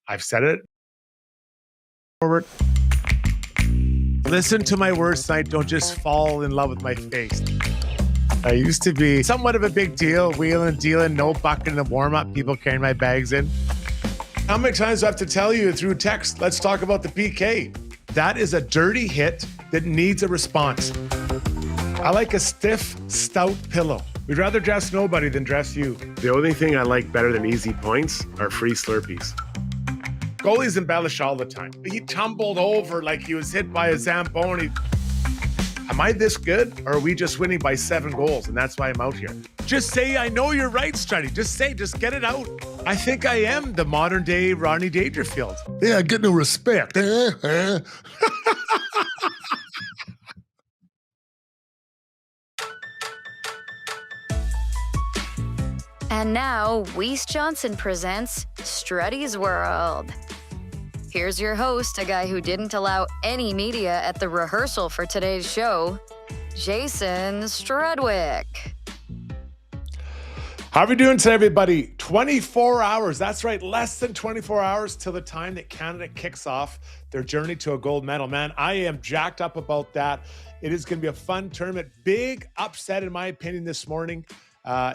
I've said it. Forward. Listen to my words tonight. Don't just fall in love with my face. I used to be somewhat of a big deal, wheeling, dealing, no bucket in the warm-up, people carrying my bags in. How many times do I have to tell you through text, let's talk about the PK? That is a dirty hit that needs a response. I like a stiff, stout pillow. We'd rather dress nobody than dress you. The only thing I like better than easy points are free Slurpees. Goalies embellish all the time. He tumbled over like he was hit by a Zamboni. Am I this good, or are we just winning by 7 goals, and that's why I'm out here? Just say, I know you're right, Struddy. Just get it out. I think I am the modern-day Ronnie Dangerfield. Yeah, get no respect. And now, Weiss Johnson presents Struddy's World. Here's your host, a guy who didn't allow any media at the rehearsal for today's show, Jason Strudwick. How are we doing today, everybody? 24 hours. That's right, less than 24 hours till the time that Canada kicks off their journey to a gold medal. Man, I am jacked up about that. It is going to be a fun tournament. Big upset, in my opinion, this morning.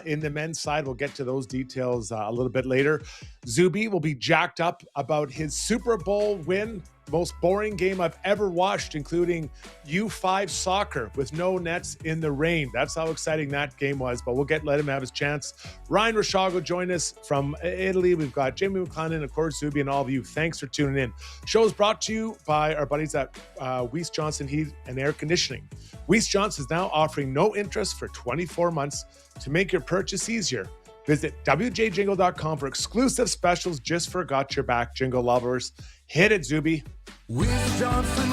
In the men's side, we'll get to those details a little bit later. Zubie will be jacked up about his Super Bowl win. Most boring game I've ever watched, including U5 soccer with no nets in the rain. That's how exciting that game was, but let him have his chance. Ryan Rishaug will join us from Italy. We've got Jamie McLennan, of course, Zubie, and all of you. Thanks for tuning in. Show is brought to you by our buddies at Weiss Johnson Heat and Air Conditioning. Weiss Johnson is now offering no interest for 24 months to make your purchase easier. Visit WJJingle.com for exclusive specials just for Got Your Back Jingle lovers. Hit it, Zubie. Weiss Johnson,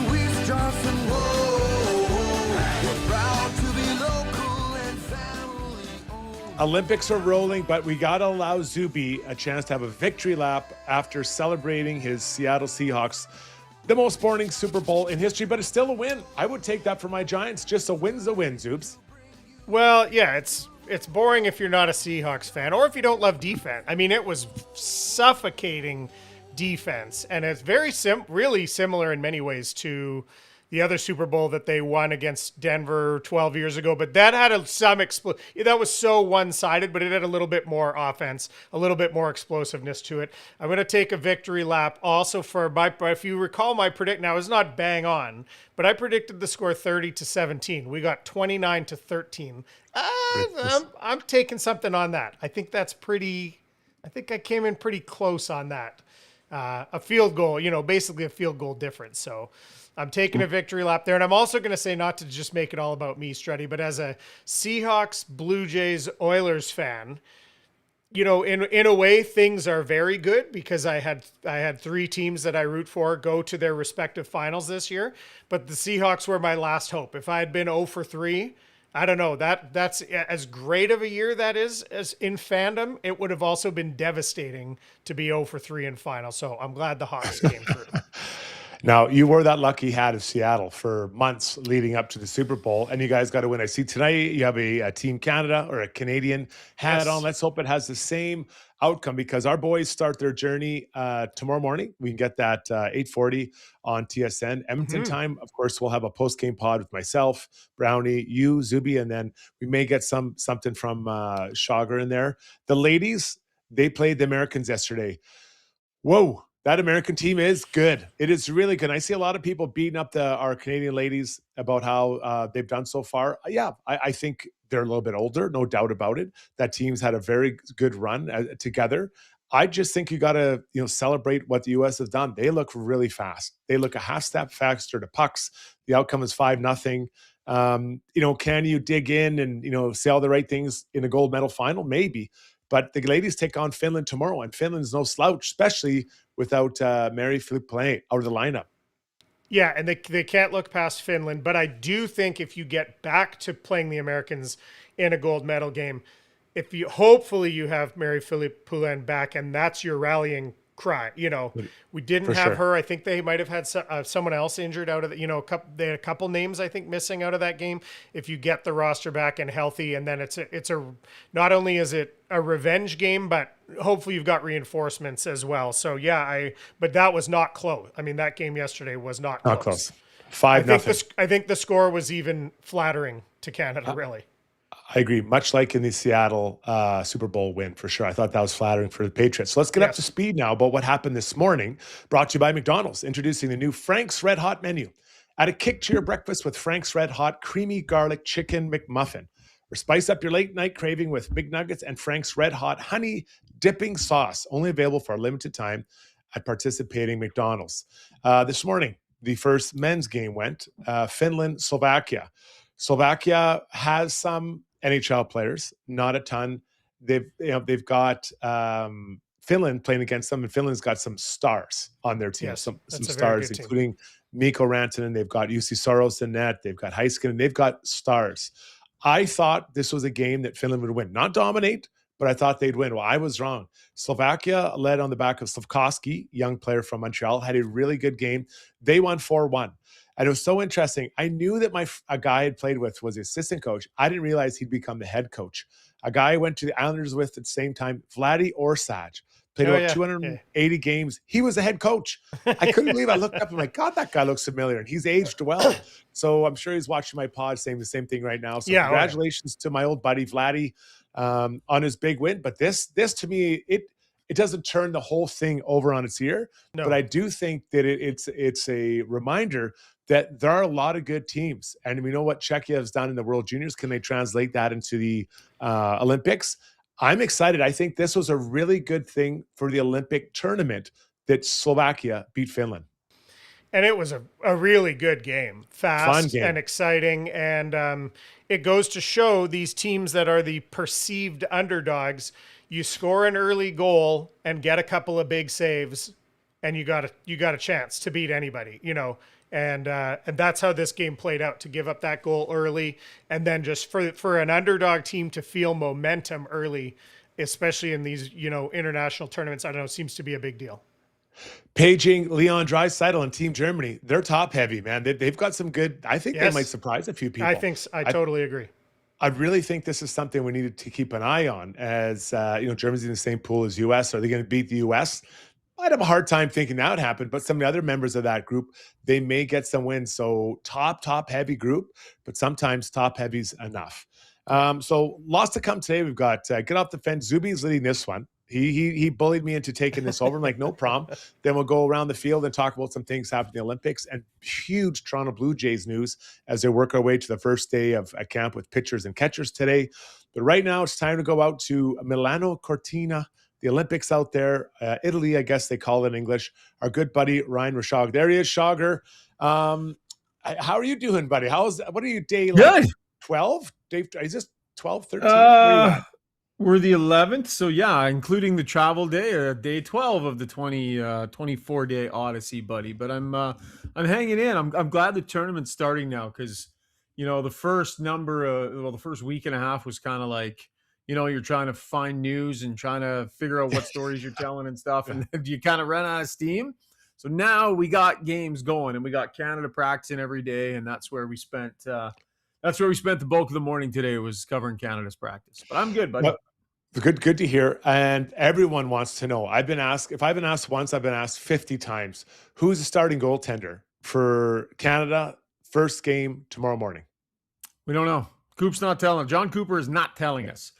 whoa. We're proud to be local and family owned. Olympics are rolling, but we got to allow Zubie a chance to have a victory lap after celebrating his Seattle Seahawks. The most boring Super Bowl in history, but it's still a win. I would take that for my Giants. Just a win's a win, Zoobs. Well, yeah, it's boring if you're not a Seahawks fan or if you don't love defense. I mean, it was suffocating defense, and it's very really similar in many ways to the other Super Bowl that they won against Denver 12 years ago. But that had that was so one-sided, but it had a little bit more offense, a little bit more explosiveness to it. I'm going to take a victory lap also for if you recall my predict. Now it's not bang on, but I predicted the score 30-17. We got 29-13. I'm taking something on that. I think that's pretty. I think I came in pretty close on that. A field goal, basically a field goal difference. So I'm taking a victory lap there. And I'm also going to say, not to just make it all about me, Struddy, but as a Seahawks, Blue Jays, Oilers fan, in a way, things are very good because I had 3 teams that I root for go to their respective finals this year. But the Seahawks were my last hope. If I had been 0 for 3, I don't know, that's as great of a year that is as in fandom. It would have also been devastating to be 0 for 3 in final. So I'm glad the Hawks came through. Now, you wore that lucky hat of Seattle for months leading up to the Super Bowl, and you guys got to win. I see tonight you have a Team Canada or a Canadian hat on. Let's hope it has the same outcome because our boys start their journey tomorrow morning. We can get that 8:40 on TSN. Edmonton time, of course, we'll have a post-game pod with myself, Brownie, you, Zubie, and then we may get something from Shaugger in there. The ladies, they played the Americans yesterday. Whoa. That American team is good. It is really good. I see a lot of people beating up our Canadian ladies about how they've done so far. Yeah, I think they're a little bit older, no doubt about it. That team's had a very good run together. I just think you got to celebrate what the U.S. has done. They look really fast. They look a half step faster to pucks. The outcome is 5-0. Can you dig in and say all the right things in a gold medal final? Maybe. But the ladies take on Finland tomorrow, and Finland's no slouch, especially without Marie-Philippe Poulin out of the lineup. Yeah, and they can't look past Finland. But I do think if you get back to playing the Americans in a gold medal game, hopefully you have Marie-Philippe Poulin back, and that's your rallying cry. We didn't For have sure. her. I think they might have had someone else injured out of the, they had a couple names, I think, missing out of that game. If you get the roster back and healthy, and then it's not only is it a revenge game, but hopefully you've got reinforcements as well. So yeah, but that was not close. I mean, that game yesterday was not close. Not close. 5-0. I think the score was even flattering to Canada, really. I agree. Much like in the Seattle Super Bowl win, for sure. I thought that was flattering for the Patriots. So let's get up to speed now about what happened this morning. Brought to you by McDonald's, introducing the new Frank's Red Hot menu. Add a kick to your breakfast with Frank's Red Hot Creamy Garlic Chicken McMuffin. Or spice up your late night craving with Big Nuggets and Frank's Red Hot Honey Dipping Sauce. Only available for a limited time at participating McDonald's. This morning, the first men's game went. Finland, Slovakia. Slovakia has some NHL players, not a ton. They've got Finland playing against them, and Finland's got some stars on their team. Yes, some that's a very stars, good team. including Mikko Rantanen. They've got UC Soros in net. They've got Heiskanen. They've got stars. I thought this was a game that Finland would win, not dominate, but I thought they'd win. Well, I was wrong. Slovakia led on the back of Slavkovsky, young player from Montreal, had a really good game. They won 4-1. And it was so interesting. I knew that a guy I had played with was the assistant coach. I didn't realize he'd become the head coach. A guy I went to the Islanders with at the same time, Vladdy Orsaj, played about 280 games. He was the head coach. I couldn't believe it. I looked up and I'm like, God, that guy looks familiar. And he's aged well. So I'm sure he's watching my pod saying the same thing right now. So congratulations to my old buddy Vladdy on his big win. But this to me, it doesn't turn the whole thing over on its ear. No. But I do think that it's a reminder that there are a lot of good teams. And we know what Czechia has done in the World Juniors. Can they translate that into the Olympics? I'm excited. I think this was a really good thing for the Olympic tournament that Slovakia beat Finland. And it was a really good game. Fast Fun game. And exciting. And it goes to show these teams that are the perceived underdogs, you score an early goal and get a couple of big saves, and you got a chance to beat anybody, And that's how this game played out, to give up that goal early, and then just for an underdog team to feel momentum early, especially in these, international tournaments, I don't know, seems to be a big deal. Paging Leon Draisaitl and Team Germany, they're top heavy, man. They've got some good. I think they might surprise a few people. I totally agree. I really think this is something we needed to keep an eye on. As Germany's in the same pool as U.S. Are they going to beat the U.S.? I'd have a hard time thinking that would happen, but some of the other members of that group, they may get some wins. So top heavy group, but sometimes top heavy's enough. So lots to come today. We've got Get Off the Fence. Zubie's leading this one. He bullied me into taking this over. I'm like, no problem. Then we'll go around the field and talk about some things happening in the Olympics and huge Toronto BlueJays news as they work our way to the first day of a camp with pitchers and catchers today. But right now it's time to go out to Milano Cortina, the Olympics out there, Italy, I guess they call it in English. Our good buddy, Ryan Rishaug. There he is, Shaugger. How are you doing, buddy? What are you, day like 12? Dave, is this 12, 13? We're the 11th. So yeah, including the travel day, day 12 of the 24-day Odyssey, buddy. But I'm hanging in. I'm glad the tournament's starting now, because, the first the first week and a half was kind of like, you're trying to find news and trying to figure out what stories you're telling and stuff. And you kind of run out of steam. So now we got games going, and we got Canada practicing every day. And that's where we spent the bulk of the morning today, was covering Canada's practice. But I'm good, buddy. Well, good to hear. And everyone wants to know. If I've been asked once, I've been asked 50 times, who's the starting goaltender for Canada first game tomorrow morning? We don't know. Coop's not telling. John Cooper is not telling us.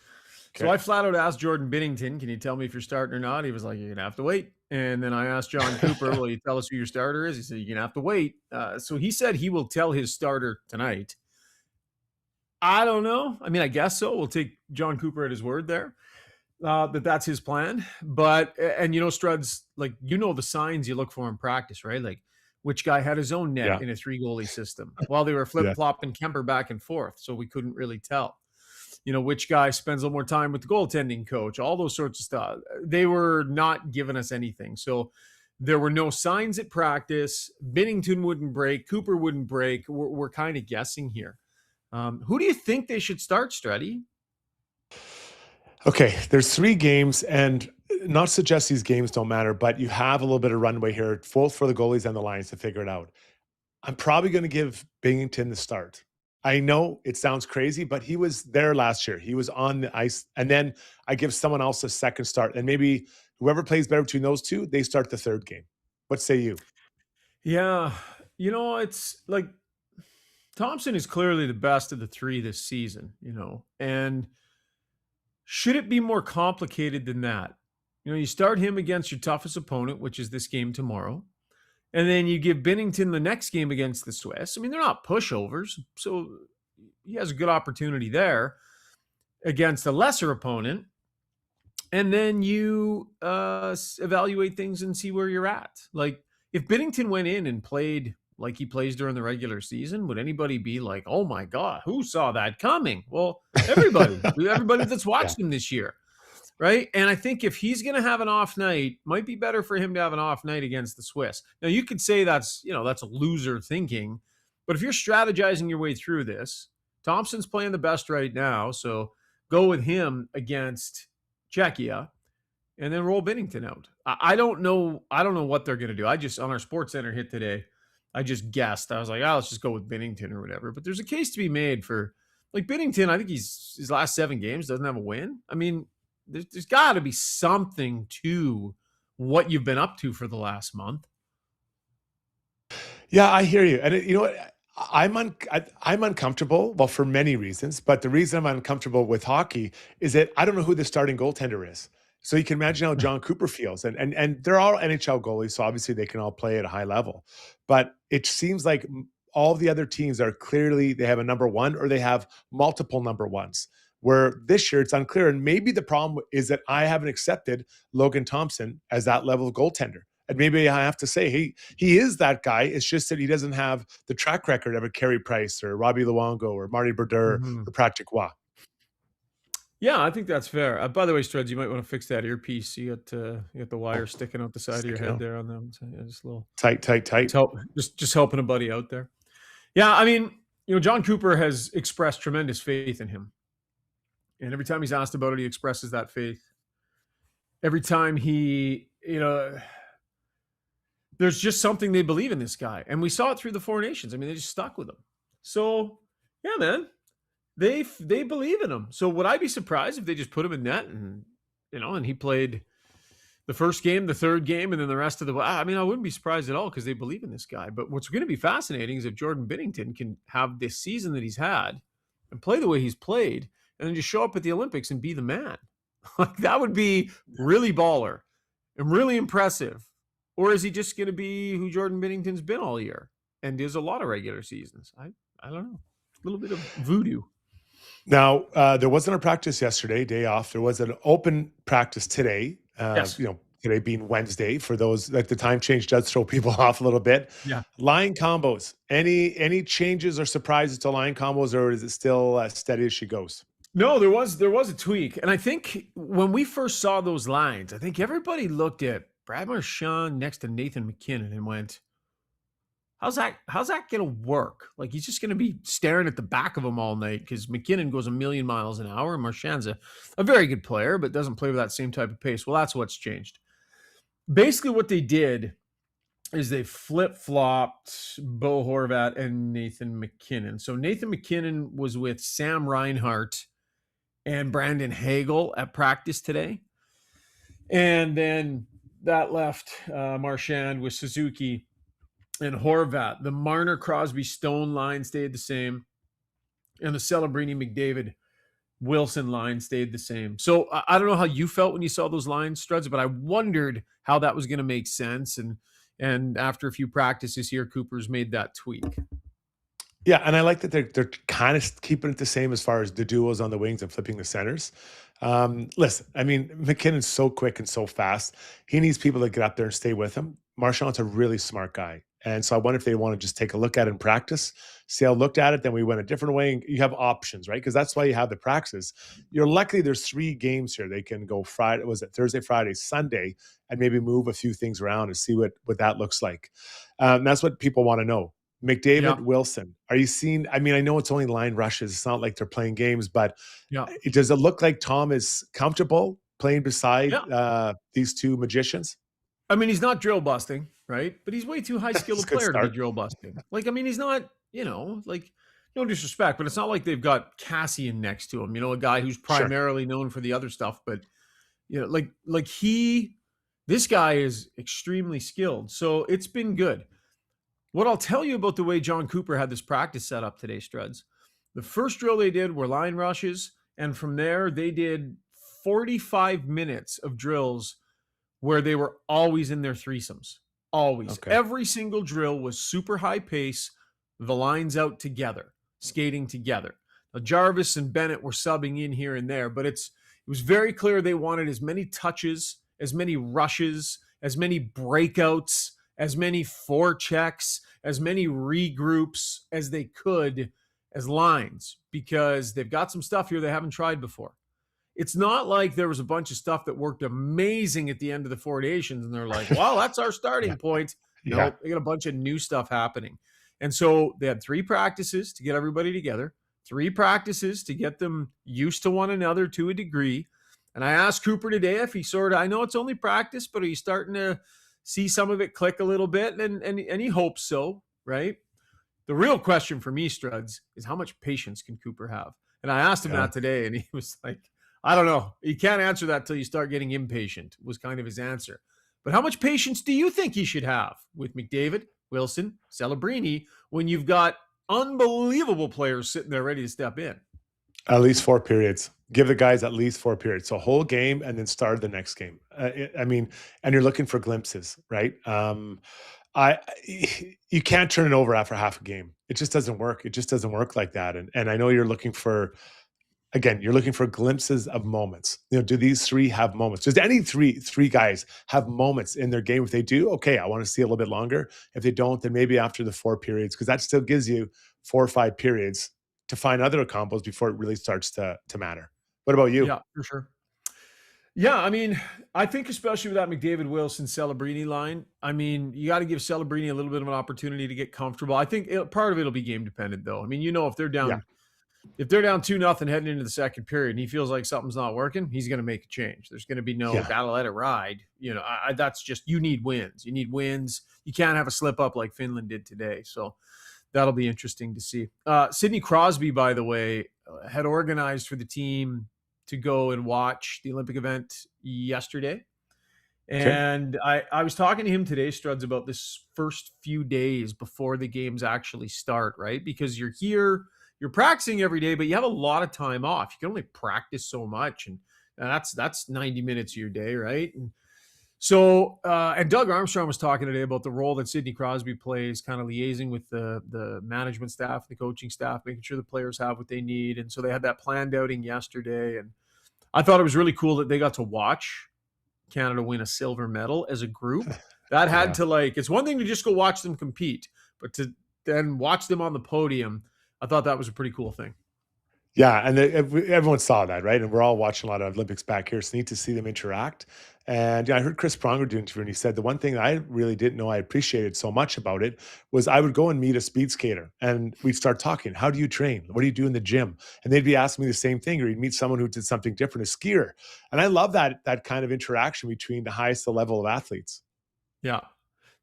Okay. So I flat out asked Jordan Binnington, can you tell me if you're starting or not? He was like, you're going to have to wait. And then I asked John Cooper, will you tell us who your starter is? He said, you're going to have to wait. So he said he will tell his starter tonight. I don't know. I mean, I guess so. We'll take John Cooper at his word there, that's his plan. But, and Strud's, like, the signs you look for in practice, right? Like, which guy had his own net in a 3-goalie system while they were flip-flopping Kemper back and forth. So we couldn't really tell. Which guy spends a little more time with the goaltending coach, all those sorts of stuff. They were not giving us anything. So there were no signs at practice. Binnington wouldn't break. Cooper wouldn't break. We're kind of guessing here. Who do you think they should start, Struddy? Okay, there's 3 games, and not suggest these games don't matter, but you have a little bit of runway here, both for the goalies and the Lions to figure it out. I'm probably going to give Binghamton the start. I know it sounds crazy, but he was there last year. He was on the ice. And then I give someone else a second start. And maybe whoever plays better between those two, they start the third game. What say you? Yeah. It's like Thompson is clearly the best of the three this season, and should it be more complicated than that? You start him against your toughest opponent, which is this game tomorrow. And then you give Binnington the next game against the Swiss. I mean, they're not pushovers, so he has a good opportunity there against a lesser opponent. And then you evaluate things and see where you're at. Like, if Binnington went in and played like he plays during the regular season, would anybody be like, oh my God, who saw that coming? Well, everybody that's watched him this year. Right. And I think if he's going to have an off night, might be better for him to have an off night against the Swiss. Now, you could say that's a loser thinking, but if you're strategizing your way through this, Thompson's playing the best right now. So go with him against Czechia and then roll Binnington out. I don't know what they're going to do. I just, on our Sports Center hit today, I just guessed. I was like, let's just go with Binnington or whatever. But there's a case to be made for like Binnington. I think his last 7 games doesn't have a win. I mean, there's got to be something to what you've been up to for the last month. Yeah, I hear you. And you know what? I'm uncomfortable, well, for many reasons, but the reason I'm uncomfortable with hockey is that I don't know who the starting goaltender is. So you can imagine how John Cooper feels. And they're all NHL goalies, so obviously they can all play at a high level. But it seems like all the other teams are clearly, they have a number one or they have multiple number ones. Where this year it's unclear. And maybe the problem is that I haven't accepted Logan Thompson as that level of goaltender. And maybe I have to say, he is that guy. It's just that he doesn't have the track record of a Carey Price or Robbie Luongo or Marty Brodeur or Patrick Roy. Yeah, I think that's fair. By the way, Struds, you might want to fix that earpiece. You got the wire sticking out the side of your head there on them. So, just a little tight. Just helping a buddy out there. Yeah, I mean, John Cooper has expressed tremendous faith in him. And every time he's asked about it, he expresses that faith. Every time he, there's just something they believe in this guy. And we saw it through the Four Nations. I mean, they just stuck with him. So, yeah, man, they believe in him. So would I be surprised if they just put him in net and, and he played the first game, the third game, and then the rest of I wouldn't be surprised at all because they believe in this guy. But what's going to be fascinating is if Jordan Binnington can have this season that he's had and play the way he's played, and then just show up at the Olympics and be the man. Like, that would be really baller and really impressive. Or is he just going to be who Jordan Binnington's been all year and does a lot of regular seasons? I don't know. A little bit of voodoo. Now, there wasn't a practice yesterday, day off. There was an open practice today. Yes. Today being Wednesday, for those, like, the time change does throw people off a little bit. Yeah. Line combos. Any changes or surprises to line combos, or is it still steady as she goes? No, there was a tweak. And I think when we first saw those lines, I think everybody looked at Brad Marchand next to Nathan McKinnon and went, how's that going to work? Like, he's just going to be staring at the back of him all night because McKinnon goes a million miles an hour and Marchand's a very good player, but doesn't play with that same type of pace. Well, that's what's changed. Basically what they did is they flip-flopped Bo Horvat and Nathan McKinnon. So Nathan McKinnon was with Sam Reinhart and Brandon Hagel at practice today. And then that left Marchand with Suzuki and Horvat. The Marner, Crosby, Stone line stayed the same. And the Celebrini, McDavid, Wilson line stayed the same. So I don't know how you felt when you saw those lines, Struds, but I wondered how that was going to make sense. And after a few practices here, Cooper's made that tweak. Yeah, and I like that they're kind of keeping it the same as far as the duos on the wings and flipping the centers. Listen, I mean, McKinnon's so quick and so fast. He needs people to get up there and stay with him. Marchand's a really smart guy. And so I wonder if they want to just take a look at it in practice, see how looked at it, then we went a different way. And you have options, right? Because that's why you have the practices. You're lucky there's 3 games here. They can go Friday, was it Thursday, Friday, Sunday, and maybe move a few things around and see what that looks like. That's what people want to know. McDavid, Wilson, are you seeing? I mean, I know it's only line rushes. It's not like they're playing games, but does it look like Tom is comfortable playing beside Yeah. these two magicians? I mean, he's not drill busting, right? But he's way too high skilled a It's a good player to be start. drill busting. Like, I mean, he's not, like, no disrespect, but it's not like they've got Cassian next to him, a guy who's primarily known for the other stuff. But, this guy is extremely skilled. So it's been good. What I'll tell you about the way John Cooper had this practice set up today, Struds, the first drill they did were line rushes. And from there, they did 45 minutes of drills where they were always in their threesomes. Always. Okay. Every single drill was super high pace, the lines out together, skating together. Now, Jarvis and Bennett were subbing in here and there, but it was very clear they wanted as many touches, as many rushes, as many breakouts, as many forechecks, as many regroups as they could as lines, because they've got some stuff here they haven't tried before. It's not like there was a bunch of stuff that worked amazing at the end of the formations and they're like, wow, that's our starting point. No, Yeah. they got a bunch of new stuff happening. And so they had 3 practices to get everybody together, 3 practices to get them used to one another to a degree. And I asked Cooper today if he I know it's only practice, but are you starting to see some of it click a little bit? And he hopes so, right? The real question for me, Struds, is how much patience can Cooper have? And I asked him that today, and he was like, I don't know. You can't answer that till you start getting impatient, was kind of his answer. But how much patience do you think he should have with McDavid, Wilson, Celebrini, when you've got unbelievable players sitting there ready to step in? At least 4 periods. Give the guys at least 4 periods. So whole game and then start the next game. And you're looking for glimpses, right? You can't turn it over after half a game. It just doesn't work. It just doesn't work like that. And I know you're looking for glimpses of moments. Do these 3 have moments? Does any three guys have moments in their game? If they do, okay, I want to see a little bit longer. If they don't, then maybe after the 4 periods, because that still gives you 4 or 5 periods to find other combos before it really starts to matter. What about you? Yeah, for sure. Yeah, I mean, I think especially with that McDavid, Wilson, Celebrini line, I mean, you got to give Celebrini a little bit of an opportunity to get comfortable. I think part of it will be game dependent, though. I mean, if they're down, if they're down 2-0 heading into the second period, and he feels like something's not working, he's going to make a change. There's going to be no gotta let it ride. That's just, you need wins. You need wins. You can't have a slip up like Finland did today. So that'll be interesting to see. Sidney Crosby, by the way, had organized for the team to go and watch the Olympic event yesterday. And I was talking to him today, Struds, about this first few days before the games actually start, right? Because you're here, you're practicing every day, but you have a lot of time off. You can only practice so much. And that's 90 minutes of your day, right? And so, and Doug Armstrong was talking today about the role that Sidney Crosby plays, kind of liaising with the management staff, the coaching staff, making sure the players have what they need. And so they had that planned outing yesterday. And I thought it was really cool that they got to watch Canada win a silver medal as a group. That had to it's one thing to just go watch them compete, but to then watch them on the podium, I thought that was a pretty cool thing. Yeah, and everyone saw that, right? And we're all watching a lot of Olympics back here, so neat to see them interact. And I heard Chris Pronger do an interview, and he said the one thing that I really didn't know I appreciated so much about it was I would go and meet a speed skater, and we'd start talking. How do you train? What do you do in the gym? And they'd be asking me the same thing, or you'd meet someone who did something different, a skier. And I love that kind of interaction between the highest level of athletes. Yeah.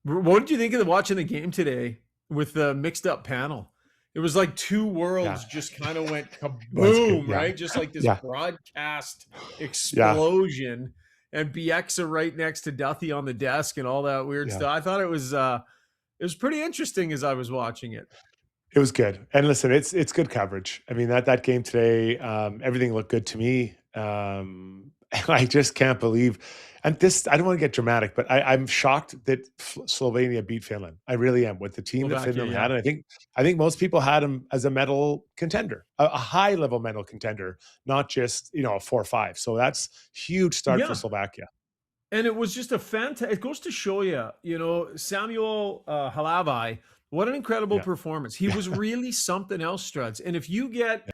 What did you think of watching the game today with the mixed up panel? It was like 2 worlds just kind of went kaboom, right? Just like this broadcast explosion, and Bieksa right next to Duthie on the desk and all that weird stuff. I thought it was pretty interesting as I was watching it. It was good. And listen, it's good coverage. I mean, that game today, everything looked good to me. I just can't believe, and this, I don't want to get dramatic, but I'm shocked that Slovenia beat Finland. I really am, with the team that Finland had. And I think most people had him as a medal contender, a high level medal contender, not just, a 4-5. So that's huge start for Slovakia. And it was just it goes to show you, Samuel Halavai, what an incredible performance. He was really something else, Struds. And if you get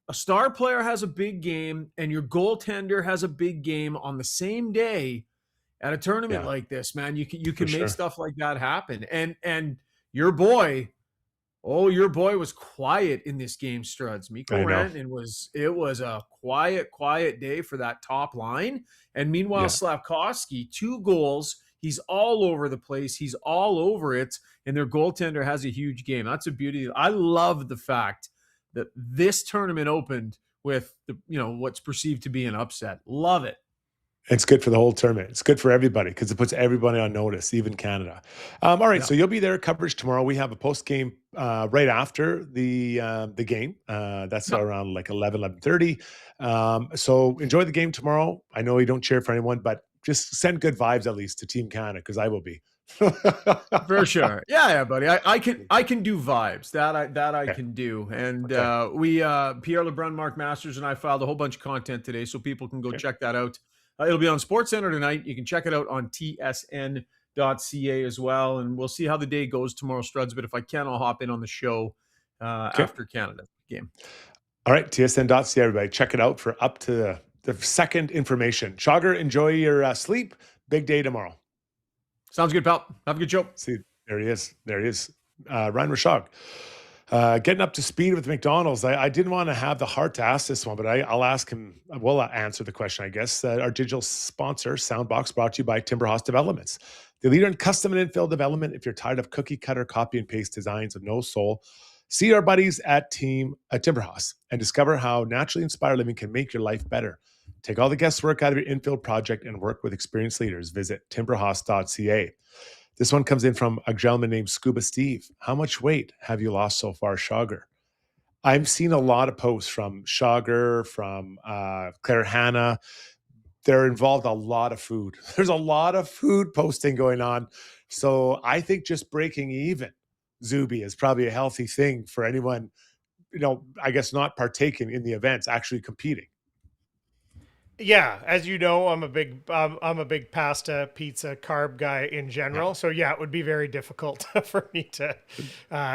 a star player has a big game and your goaltender has a big game on the same day at a tournament like this, man, you can make stuff like that happen. And your boy, Oh, your boy was quiet in this game, Struds. I Mikko know. Rantanen was a quiet day for that top line. And meanwhile, Yeah. Slavkovsky, 2 goals. He's all over the place. He's all over it. And their goaltender has a huge game. That's a beauty. I love the fact that this tournament opened with what's perceived to be an upset. Love it. It's good for the whole tournament. It's good for everybody because it puts everybody on notice, even Canada. All right, so you'll be there coverage tomorrow. We have a post game right after the game. That's around like 11:30. So enjoy the game tomorrow. I know you don't cheer for anyone, but just send good vibes at least to Team Canada because I will be. For sure. Yeah, buddy. I can do vibes. That I can do. And we Pierre LeBrun, Mark Masters, and I filed a whole bunch of content today, so people can go check that out. It'll be on SportsCenter tonight. You can check it out on tsn.ca as well. And we'll see how the day goes tomorrow, Struds. But if I can, I'll hop in on the show after Canada game. All right, tsn.ca, everybody. Check it out for up to the second information. Shaugger, enjoy your sleep. Big day tomorrow. Sounds good, pal. Have a good show. See, there he is. Ryan Rishaug. Getting up to speed with McDonald's. I didn't want to have the heart to ask this one, but I'll ask him. We'll answer the question, I guess. Our digital sponsor, Soundbox, brought to you by Timberhouse Developments, the leader in custom and infill development. If you're tired of cookie cutter, copy and paste designs with no soul, see our buddies at Timberhouse and discover how naturally inspired living can make your life better. Take all the guesswork out of your infill project and work with experienced leaders. Visit timberhouse.ca. This one comes in from a gentleman named Scuba Steve. How much weight have you lost so far, Shaugger? I've seen a lot of posts from Shaugger, from Claire Hanna. They're involved a lot of food. There's a lot of food posting going on. So I think just breaking even, Zubie, is probably a healthy thing for anyone, I guess not partaking in the events, actually competing. Yeah, as you know, I'm a big pasta, pizza, carb guy in general. So yeah, it would be very difficult for me to,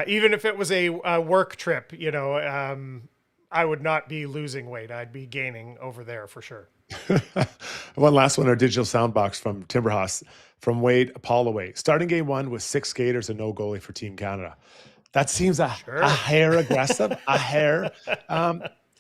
even if it was a work trip, I would not be losing weight. I'd be gaining over there for sure. One last one, our digital soundbox from Timberhouse, from Wade Apollo. Starting game 1 with 6 skaters and no goalie for Team Canada. That seems a hair aggressive, a hair.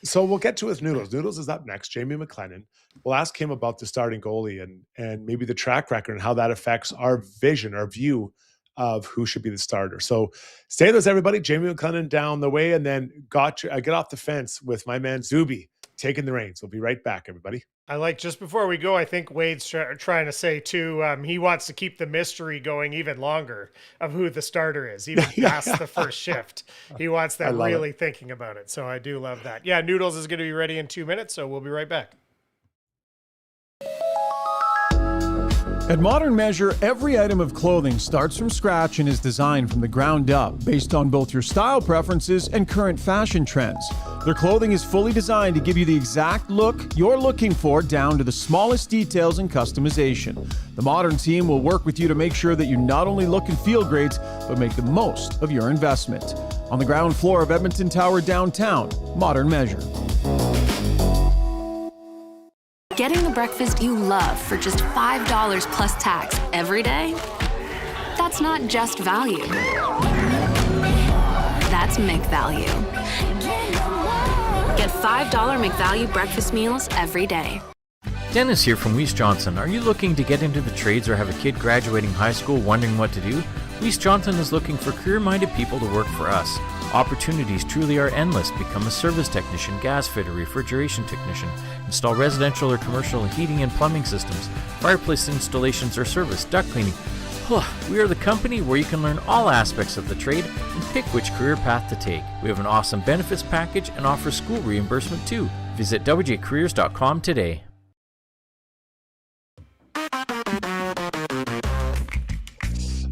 So we'll get to it with Noodles. Noodles is up next, Jamie McLennan. We'll ask him about the starting goalie and maybe the track record and how that affects our vision, our view of who should be the starter. So stay with us, everybody. Jamie McLennan down the way, and then get off the fence with my man Zubie taking the reins. We'll be right back, everybody. I like, just before we go, I think Wade's trying to say too, he wants to keep the mystery going even longer of who the starter is, even past the first shift. He wants them really thinking about it. So I do love that. Yeah, Noodles is going to be ready in 2 minutes, so we'll be right back. At Modern Measure, every item of clothing starts from scratch and is designed from the ground up, based on both your style preferences and current fashion trends. Their clothing is fully designed to give you the exact look you're looking for, down to the smallest details and customization. The Modern team will work with you to make sure that you not only look and feel great, but make the most of your investment. On the ground floor of Edmonton Tower downtown, Modern Measure. Getting the breakfast you love for just $5 plus tax every day? That's not just value. That's McValue. Get $5 McValue breakfast meals every day. Dennis here from Weiss Johnson. Are you looking to get into the trades or have a kid graduating high school wondering what to do? Weiss Johnson is looking for career-minded people to work for us. Opportunities truly are endless. Become a service technician, gas fitter, refrigeration technician, install residential or commercial heating and plumbing systems, fireplace installations or service, duct cleaning. We are the company where you can learn all aspects of the trade and pick which career path to take. We have an awesome benefits package and offer school reimbursement too. Visit wjcareers.com today.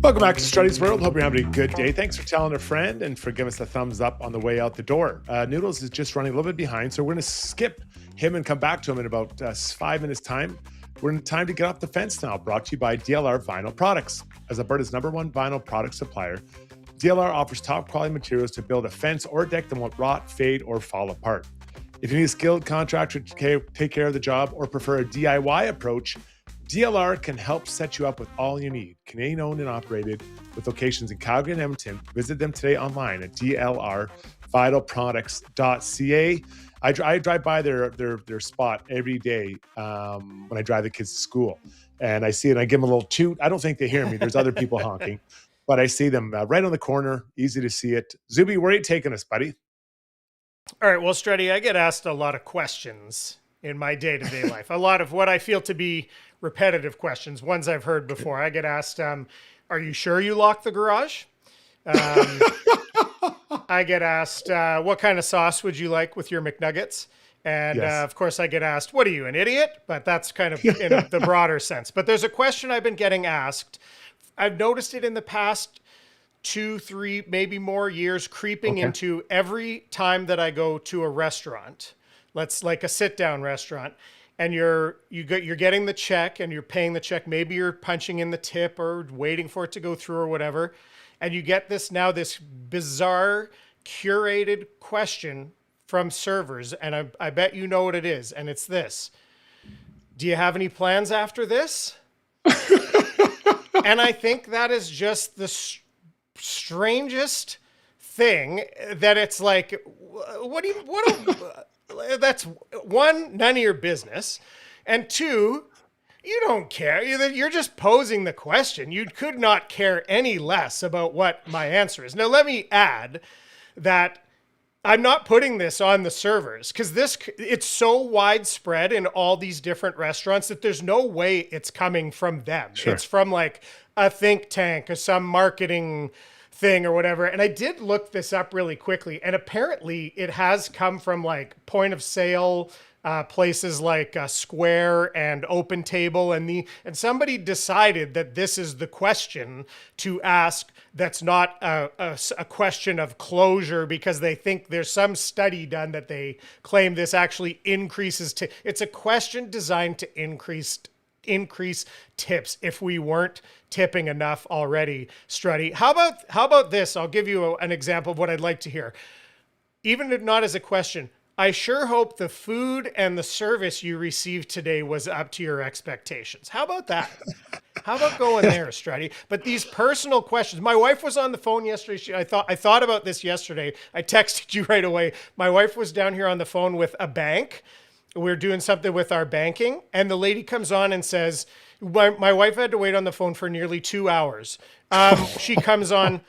Welcome back to Struddy's World. Hope you're having a good day. Thanks for telling a friend and for giving us a thumbs up on the way out the door. Noodles is just running a little bit behind, so we're going to skip him and come back to him in about 5 minutes' time. We're in time to get off the fence now, brought to you by DLR Vinyl Products. As Alberta's #1 vinyl product supplier, DLR offers top quality materials to build a fence or deck that won't rot, fade, or fall apart. If you need a skilled contractor to take care of the job or prefer a DIY approach, DLR can help set you up with all you need. Canadian owned and operated with locations in Calgary and Edmonton. Visit them today online at dlrvitalproducts.ca. I drive by their spot every day when I drive the kids to school. And I see it and I give them a little toot. I don't think they hear me. There's other people honking. But I see them right on the corner. Easy to see it. Zubie, where are you taking us, buddy? All right. Well, Struddy, I get asked a lot of questions in my day-to-day life. A lot of what I feel to be repetitive questions, ones I've heard before. I get asked, are you sure you locked the garage? I get asked, what kind of sauce would you like with your McNuggets? And of course, I get asked, what are you, an idiot? But that's kind of in the broader sense. But there's a question I've been getting asked. I've noticed it in the past 2, 3, maybe more years, creeping into every time that I go to a restaurant. Let's like a sit-down restaurant. And you're getting the check and you're paying the check. Maybe you're punching in the tip or waiting for it to go through or whatever. And you get this bizarre curated question from servers. And I bet you know what it is. And it's this. Do you have any plans after this? And I think that is just the strangest thing that it's like, that's one, none of your business. And two, you don't care. You're just posing the question. You could not care any less about what my answer is. Now, let me add that I'm not putting this on the servers because it's so widespread in all these different restaurants that there's no way it's coming from them. Sure. It's from like a think tank or some marketing thing or whatever. And I did look this up really quickly. And apparently it has come from like point of sale places like Square and Open Table. And somebody decided that this is the question to ask that's not a question of closure because they think there's some study done that they claim this actually increases. It's a question designed to increase tips if we weren't tipping enough already, Struddy. How about this? I'll give you an example of what I'd like to hear. Even if not as a question, I sure hope the food and the service you received today was up to your expectations. How about that? How about going there, Struddy? But these personal questions. My wife was on the phone yesterday. I thought about this yesterday. I texted you right away. My wife was down here on the phone with a bank. We're doing something with our banking. And the lady comes on and says, my wife had to wait on the phone for nearly 2 hours. She comes on,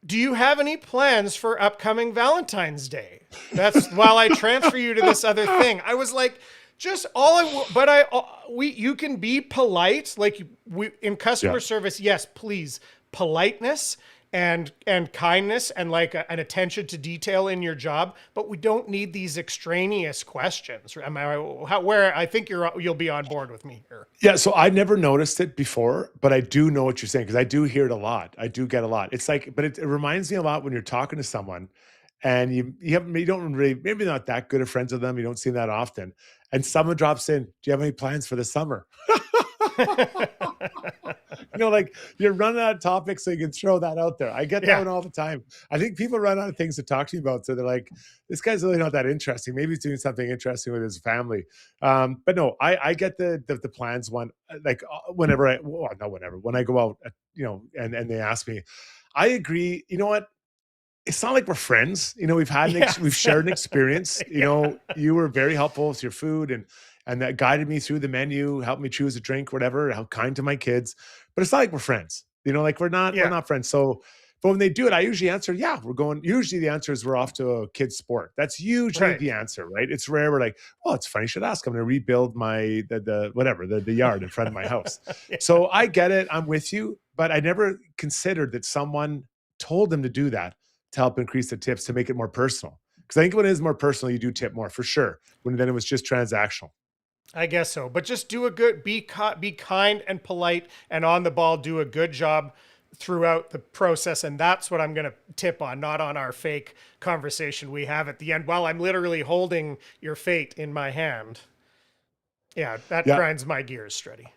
do you have any plans for upcoming Valentine's Day? That's while I transfer you to this other thing. I was like, just you can be polite. Like in customer service, yes, please. Politeness and kindness and like an attention to detail in your job, but we don't need these extraneous questions. Where I think you'll be on board with me here. Yeah, so I never noticed it before, but I do know what you're saying because I do hear it a lot. I do get a lot. It's like, but it reminds me a lot when you're talking to someone and you don't really, maybe not that good of friends with them. You don't see them that often. And someone drops in, do you have any plans for the summer? Like you're running out of topics, so you can throw that out there. I get that one all the time. I think people run out of things to talk to you about. So they're like, this guy's really not that interesting. Maybe he's doing something interesting with his family. But no, I get the plans one, like when I go out, and they ask me, I agree. You know what? It's not like we're friends. We've had we've shared an experience. You were very helpful with your food and that guided me through the menu, helped me choose a drink, whatever, how kind to my kids. But it's not like we're friends. Like we're not friends. So, but when they do it, I usually answer, yeah, we're going. Usually the answer is we're off to a kid's sport. That's usually the answer, right? It's rare. We're like, well, it's funny. You should ask. I'm going to rebuild the yard in front of my house. So I get it. I'm with you. But I never considered that someone told them to do that to help increase the tips, to make it more personal. Because I think when it is more personal, you do tip more for sure. Then it was just transactional. I guess so, but just be kind and polite and on the ball, do a good job throughout the process. And that's what I'm going to tip on, not on our fake conversation we have at the end while I'm literally holding your fate in my hand. Yeah, that grinds my gears, Struddy.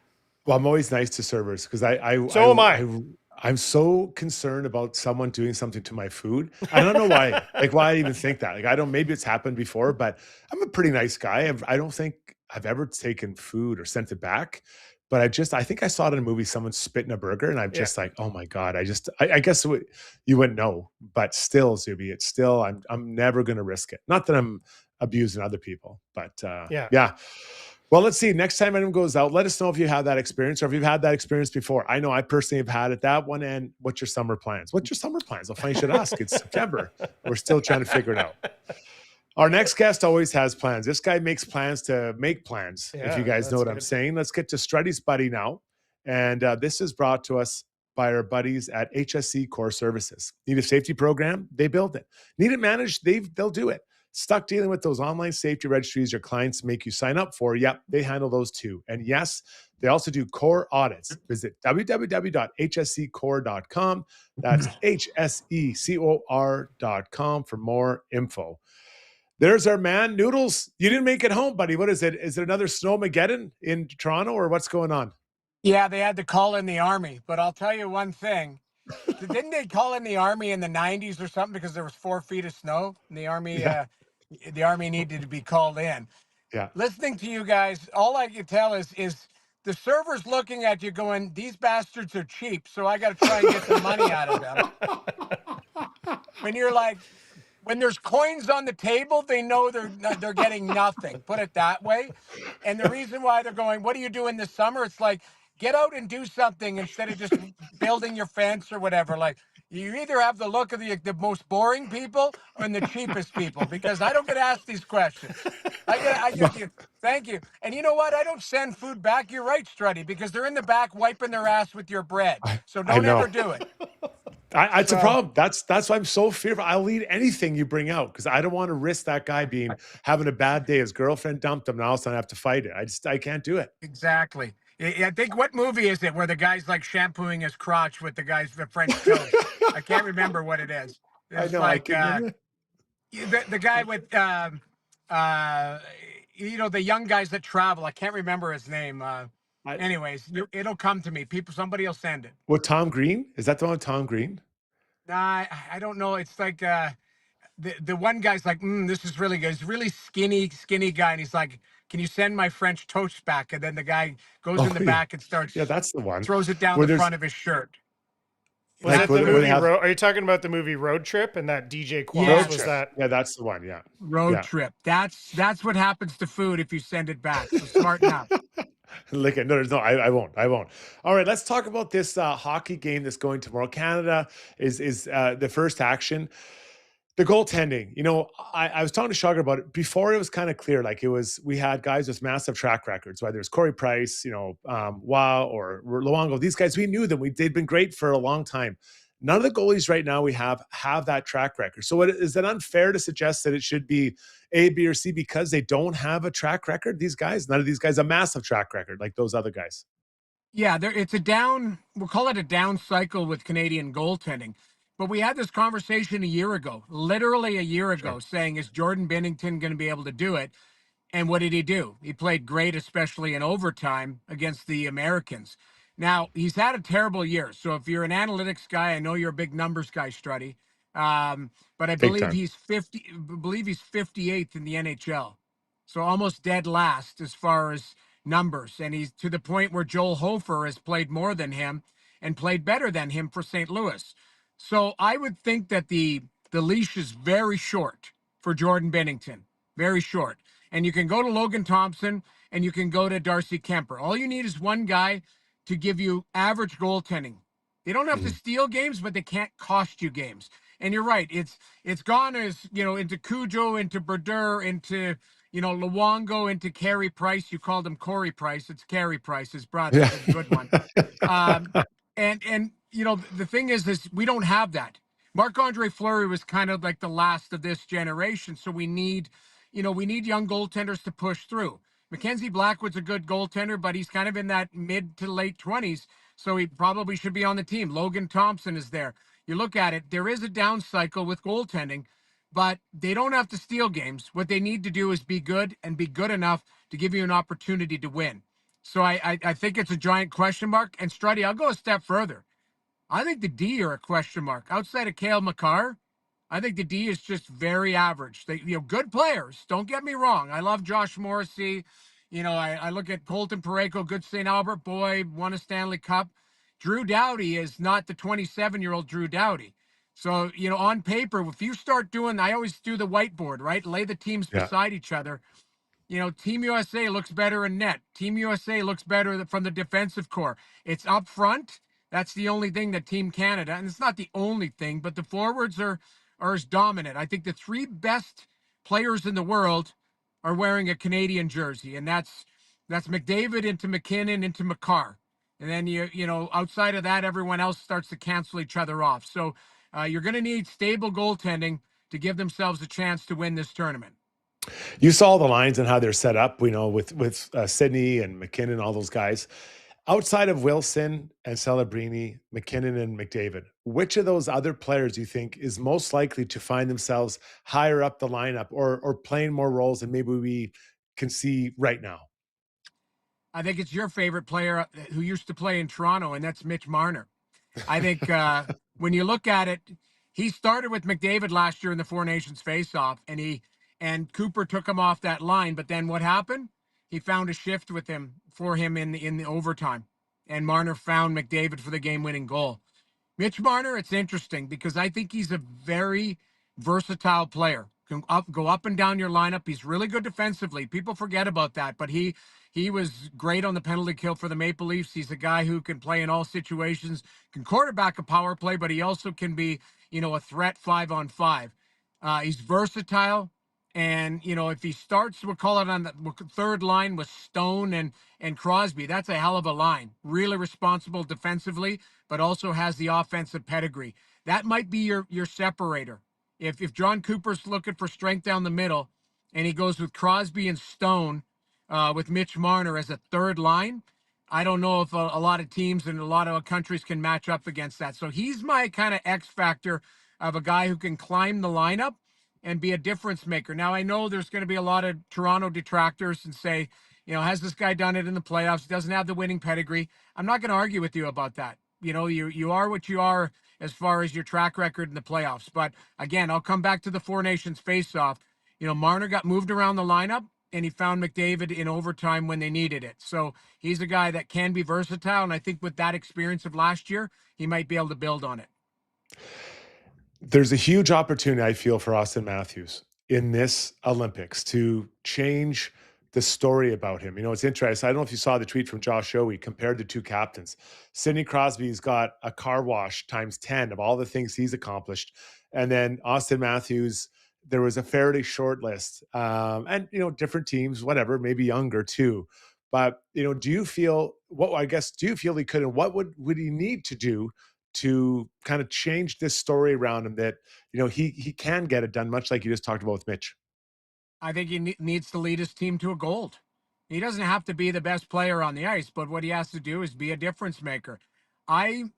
Well, I'm always nice to servers because I'm so concerned about someone doing something to my food. I don't know why, why I even think that. Maybe it's happened before, but I'm a pretty nice guy. I don't think I've ever taken food or sent it back, but I think I saw it in a movie, someone spit in a burger, and I'm just like, oh my God, I guess you wouldn't know, but still, Zubie, it's still, I'm never going to risk it. Not that I'm abusing other people, but yeah. Well, let's see. Next time anyone goes out, let us know if you have that experience or if you've had that experience before. I know I personally have had it, that one. And what's your summer plans? What's your summer plans? I'll funny you should ask. It's September. We're still trying to figure it out. Our next guest always has plans. This guy makes plans to make plans, if you guys know what I'm saying. Let's get to Struddy's buddy now. And this is brought to us by our buddies at HSC Core Services. Need a safety program? They build it. Need it managed? They'll do it. Stuck dealing with those online safety registries your clients make you sign up for? Yep, they handle those too. And yes, they also do core audits. Visit www.hsccore.com. That's HSECOR.com for more info. There's our man, Noodles. You didn't make it home, buddy. What is it? Is it another Snowmageddon in Toronto, or what's going on? Yeah, they had to call in the Army. But I'll tell you one thing. Didn't they call in the Army in the 90s or something because there was 4 feet of snow? And the Army needed to be called in. Yeah. Listening to you guys, all I can tell is the server's looking at you going, these bastards are cheap, so I got to try and get some money out of them. When you're like, when there's coins on the table, they know they're getting nothing. Put it that way. And the reason why they're going, what are you doing this summer? It's like, get out and do something instead of just building your fence or whatever. Like, you either have the look of the most boring people or the cheapest people, because I don't get asked these questions. I get you. Thank you. And you know what? I don't send food back. You're right, Struddy, because they're in the back wiping their ass with your bread. So don't ever do it. It's a problem. That's why I'm so fearful. I'll eat anything you bring out because I don't want to risk that guy having a bad day. His girlfriend dumped him, and all of a sudden I have to fight it. I can't do it. Exactly. I think, what movie is it where the guy's like shampooing his crotch with the French toast? I can't remember what it is. It's like the guy with the young guys that travel. I can't remember his name. Anyways, it'll come to me. Somebody will send it. What, Tom Green? Is that the one with Tom Green? Nah, I don't know. It's like the one guy's like, this is really good. He's a really skinny guy, and he's like, can you send my French toast back? And then the guy goes in the back and starts. Yeah, that's the one. Throws it down the front of his shirt. Was that the movie? Are you talking about the movie Road Trip and that DJ Qualls? Was that? Yeah, that's the one. Yeah. Road Trip. That's what happens to food if you send it back. So smarten up. Look at no, I won't. All right, let's talk about this hockey game that's going tomorrow. Canada is the first action. The goaltending, I was talking to Shaugger about it before. It was kind of clear, like we had guys with massive track records, whether it's Corey Price, Wow, or Luongo. These guys, we knew them. They'd been great for a long time. None of the goalies right now we have that track record. So is it unfair to suggest that it should be A, B, or C because they don't have a track record? These guys, none of these guys, a massive track record like those other guys. Yeah, it's a down. We'll call it a down cycle with Canadian goaltending. But we had this conversation literally a year ago, saying, is Jordan Binnington going to be able to do it? And what did he do? He played great, especially in overtime against the Americans. Now, he's had a terrible year. So if you're an analytics guy, I know you're a big numbers guy, Struddy. But I believe he's 58th in the NHL. So almost dead last as far as numbers. And he's to the point where Joel Hofer has played more than him and played better than him for St. Louis. So I would think that the leash is very short for Jordan Binnington, very short. And you can go to Logan Thompson and you can go to Darcy Kemper. All you need is one guy to give you average goaltending. They don't have to steal games, but they can't cost you games. And you're right. It's gone into Cujo, into Brodeur, into Luongo, into Carey Price. You called him Corey Price. It's Carey Price, his brother. Yeah. It's a good one. And the thing is we don't have that. Marc-Andre Fleury was kind of like the last of this generation. So we need young goaltenders to push through. Mackenzie Blackwood's a good goaltender, but he's kind of in that mid to late 20s. So he probably should be on the team. Logan Thompson is there. You look at it, there is a down cycle with goaltending, but they don't have to steal games. What they need to do is be good and be good enough to give you an opportunity to win. So I think it's a giant question mark. And Struddy, I'll go a step further. I think the D are a question mark. Outside of Cale Makar, I think the D is just very average. They, good players. Don't get me wrong. I love Josh Morrissey. I look at Colton Parayko, good St. Albert boy, won a Stanley Cup. Drew Doughty is not the 27-year-old Drew Doughty. So, on paper, if you start doing, I always do the whiteboard, right? Lay the teams beside each other. Team USA looks better in net. Team USA looks better from the defensive core. It's up front. That's the only thing that Team Canada, and it's not the only thing, but the forwards are as dominant. I think the three best players in the world are wearing a Canadian jersey, and that's McDavid into McKinnon into Makar. And then outside of that, everyone else starts to cancel each other off. So you're going to need stable goaltending to give themselves a chance to win this tournament. You saw the lines and how they're set up, with Sidney and McKinnon, all those guys. Outside of Wilson and Celebrini, McKinnon and McDavid, which of those other players do you think is most likely to find themselves higher up the lineup or playing more roles than maybe we can see right now? I think it's your favorite player who used to play in Toronto, and that's Mitch Marner. I think when you look at it, he started with McDavid last year in the Four Nations faceoff, and Cooper took him off that line. But then what happened? He found a shift for him in the overtime, and Marner found McDavid for the game-winning goal. Mitch Marner, it's interesting because I think he's a very versatile player. Can go up and down your lineup. He's really good defensively. People forget about that, but he was great on the penalty kill for the Maple Leafs. He's a guy who can play in all situations, can quarterback a power play, but he also can be, a threat 5-on-5. He's versatile. And, if he starts, we'll call it on the third line with Stone and Crosby, that's a hell of a line. Really responsible defensively, but also has the offensive pedigree. That might be your separator. If John Cooper's looking for strength down the middle and he goes with Crosby and Stone with Mitch Marner as a third line, I don't know if a lot of teams and a lot of countries can match up against that. So he's my kind of X factor of a guy who can climb the lineup and be a difference maker. Now, I know there's going to be a lot of Toronto detractors and say, has this guy done it in the playoffs? He doesn't have the winning pedigree. I'm not going to argue with you about that. You are what you are as far as your track record in the playoffs. But again, I'll come back to the Four Nations face-off. Marner got moved around the lineup, and he found McDavid in overtime when they needed it. So he's a guy that can be versatile, and I think with that experience of last year, he might be able to build on it. There's a huge opportunity, I feel, for Austin Matthews in this Olympics to change the story about him. It's interesting. I don't know if you saw the tweet from Josh Shoei compared the two captains. Sidney Crosby's got a car wash times 10 of all the things he's accomplished. And then Austin Matthews, there was a fairly short list. And, different teams, whatever, maybe younger too. But, do you feel he could, and what would he need to do to kind of change this story around him that, he can get it done, much like you just talked about with Mitch? I think he needs to lead his team to a gold. He doesn't have to be the best player on the ice, but what he has to do is be a difference maker. I'm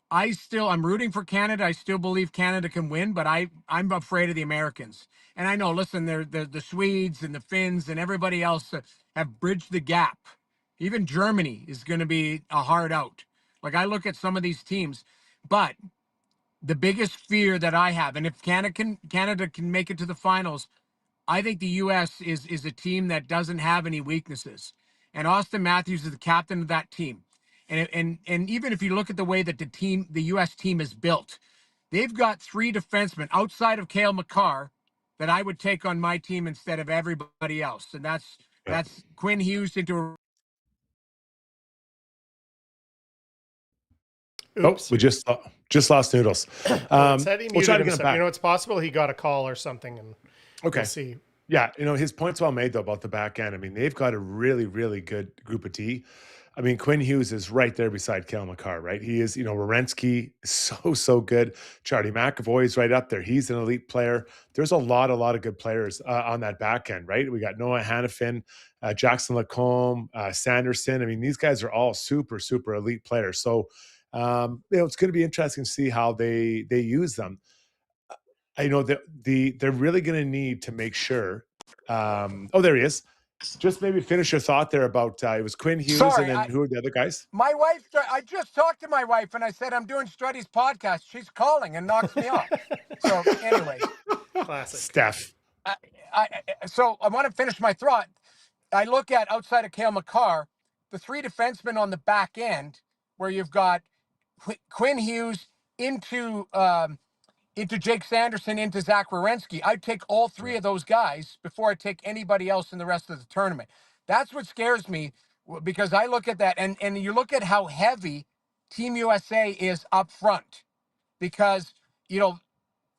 rooting for Canada. I still believe Canada can win, but I'm afraid of the Americans. And I know, listen, the Swedes and the Finns and everybody else have bridged the gap. Even Germany is going to be a hard out. Like, I look at some of these teams, but the biggest fear that I have, and if Canada can make it to the finals, I think the U.S. is a team that doesn't have any weaknesses. And Austin Matthews is the captain of that team. And even if you look at the way that the U.S. team is built, they've got three defensemen outside of Cale Makar that I would take on my team instead of everybody else. And that's Quinn Hughes into a... Oops. We just lost Noodles. Said he we'll try to muted get him back. himself. It's possible he got a call or something, and Okay. we'll see. Yeah, his point's well made, though, about the back end. I mean, they've got a really, really good group of D. I mean, Quinn Hughes is right there beside Cale Makar, right? He is, Werenski is so good. Charlie McAvoy is right up there. He's an elite player. There's a lot of good players on that back end, right? We got Noah Hannafin, Jackson Lacombe, Sanderson. I mean, these guys are all super, super elite players. So, it's going to be interesting to see how they use them. I know that they're really going to need to make sure. There he is. Just maybe finish your thought there about it was Quinn Hughes and then who are the other guys? My wife, I just talked to my wife and I said, I'm doing Struddy's podcast. She's calling and knocks me off. So anyway. Classic. Steph. So I want to finish my thought. I look at outside of Cale Makar, the 3 defensemen on the back end, where you've got Quinn Hughes into Jake Sanderson, into Zach Werenski. I'd take all 3 of those guys before I take anybody else in the rest of the tournament. That's what scares me, because I look at that, and you look at how heavy Team USA is up front, because,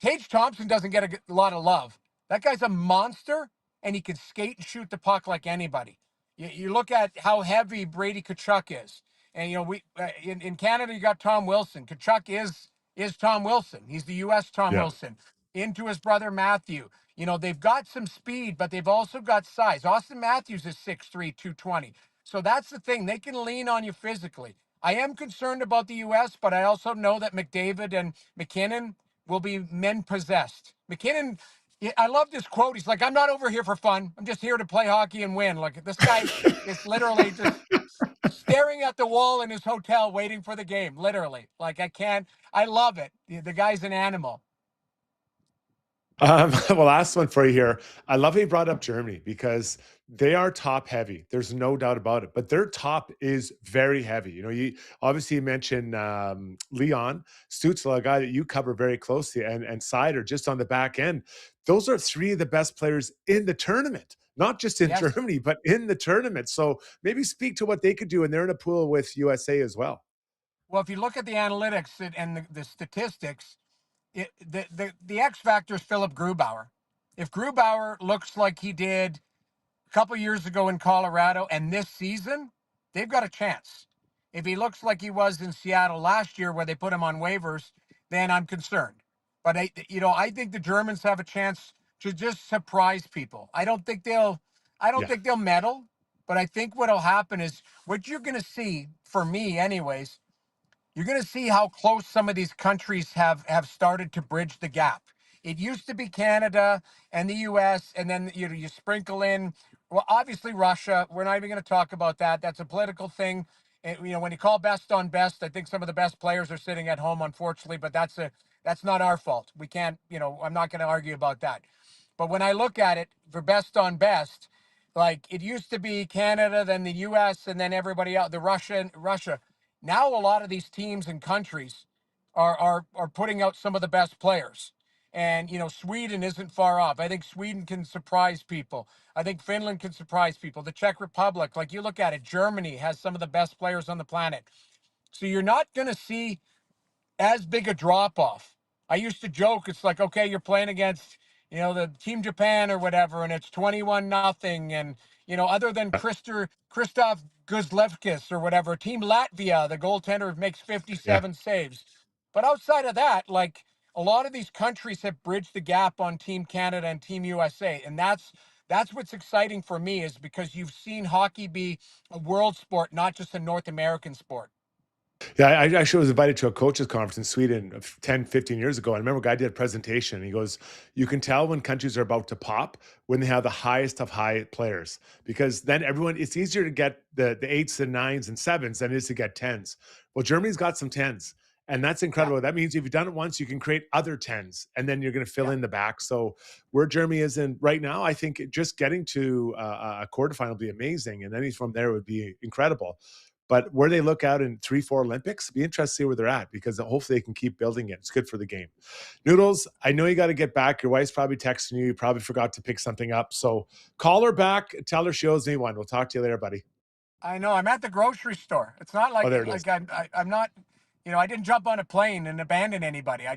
Tage Thompson doesn't get a lot of love. That guy's a monster, and he can skate and shoot the puck like anybody. You look at how heavy Brady Tkachuk is, and we in Canada you got Tom Wilson. Tkachuk is Tom Wilson. He's the U.S. Tom Wilson. Into his brother Matthew. They've got some speed, but they've also got size. Austin Matthews is 6'3", 220. So that's the thing. They can lean on you physically. I am concerned about the U.S., but I also know that McDavid and McKinnon will be men possessed. McKinnon, I love this quote. He's like, I'm not over here for fun. I'm just here to play hockey and win. Like, this guy is literally just staring at the wall in his hotel waiting for the game, literally. Like, I love it. The guy's an animal. Well, last one for you here. I love how you brought up Germany, because they are top heavy. There's no doubt about it. But their top is very heavy. You obviously mentioned Leon Stützle, a guy that you cover very closely, and Sider just on the back end. Those are 3 of the best players in the tournament, not just in Germany, but in the tournament. So maybe speak to what they could do, and they're in a pool with USA as well. Well, if you look at the analytics and the statistics, the X factor is Philip Grubauer. If Grubauer looks like he did a couple years ago in Colorado and this season, they've got a chance. If he looks like he was in Seattle last year, where they put him on waivers, then I'm concerned. But I think the Germans have a chance to just surprise people. I don't think they'll medal, but I think what'll happen is, what you're going to see, for me anyways, you're going to see how close some of these countries have started to bridge the gap. It used to be Canada and the U.S., and then you sprinkle in, well, obviously Russia. We're not even going to talk about that. That's a political thing. And, when you call best on best, I think some of the best players are sitting at home, unfortunately, but that's not our fault. We can't, I'm not going to argue about that. But when I look at it for best on best, like, it used to be Canada, then the U.S., and then everybody else, Russia. Now a lot of these teams and countries are putting out some of the best players. And, Sweden isn't far off. I think Sweden can surprise people. I think Finland can surprise people. The Czech Republic, like, you look at it, Germany has some of the best players on the planet. So you're not going to see as big a drop-off. I used to joke, it's like, okay, you're playing against, the Team Japan or whatever, and it's 21-0, and, other than Christoph Guzlevskis or whatever, Team Latvia, the goaltender makes 57 saves. But outside of that, like, a lot of these countries have bridged the gap on Team Canada and Team USA, and that's what's exciting for me, is because you've seen hockey be a world sport, not just a North American sport. Yeah, I actually was invited to a coaches conference in Sweden 10, 15 years ago. I remember a guy did a presentation, and he goes, you can tell when countries are about to pop when they have the highest of high players, because then it's easier to get the 8s and 9s and 7s than it is to get 10s. Well, Germany's got some 10s, and that's incredible. Yeah. That means if you've done it once, you can create other 10s, and then you're going to fill in the back. So where Germany is in right now, I think just getting to a quarterfinal would be amazing, and then from there would be incredible. But where they look out in 3-4 Olympics, be interested to see where they're at, because hopefully they can keep building it. It's good for the game. Noodles, I know you got to get back. Your wife's probably texting you. You probably forgot to pick something up. So call her back. Tell her she owes me one. We'll talk to you later, buddy. I know. I'm at the grocery store. It's not like, I'm not, I didn't jump on a plane and abandon anybody. I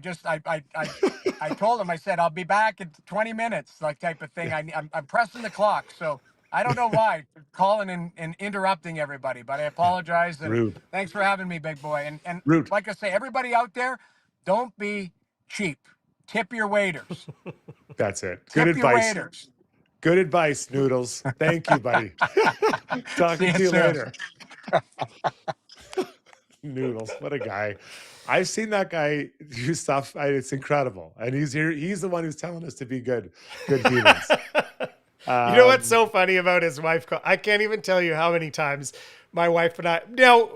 told him, I said, I'll be back in 20 minutes, like, type of thing. I'm pressing the clock. So I don't know why calling and interrupting everybody, but I apologize. And Rude. Thanks for having me, big boy. And Rude. Like I say, everybody out there, don't be cheap. Tip your waiters. That's it. Tip Good advice. Your waiters. Good advice, Noodles. Thank you, buddy. Talking to you later. Noodles, what a guy. I've seen that guy do stuff. It's incredible. And he's here. He's the one who's telling us to be good humans. You know what's so funny about his wife? I can't even tell you how many times my wife and I, now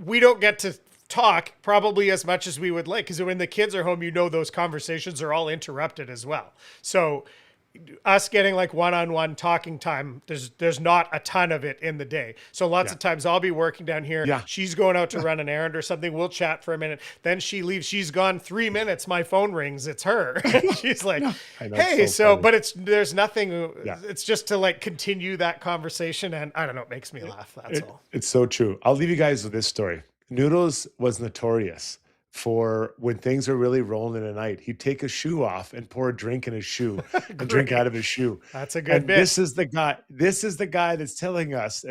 we don't get to talk probably as much as we would like, because when the kids are home, those conversations are all interrupted as well. So us getting like one-on-one talking time, there's not a ton of it in the day. So lots of times I'll be working down here. Yeah. She's going out to run an errand or something. We'll chat for a minute. Then she leaves. She's gone 3 minutes. My phone rings. It's her. She's like, hey, so but there's nothing. It's just to like continue that conversation. And I don't know, it makes me laugh. That's all. It's so true. I'll leave you guys with this story. Noodles was notorious for when things are really rolling in a night, he'd take his shoe off and pour a drink in his shoe and drink out of his shoe. That's a good bit. This is the guy that's telling us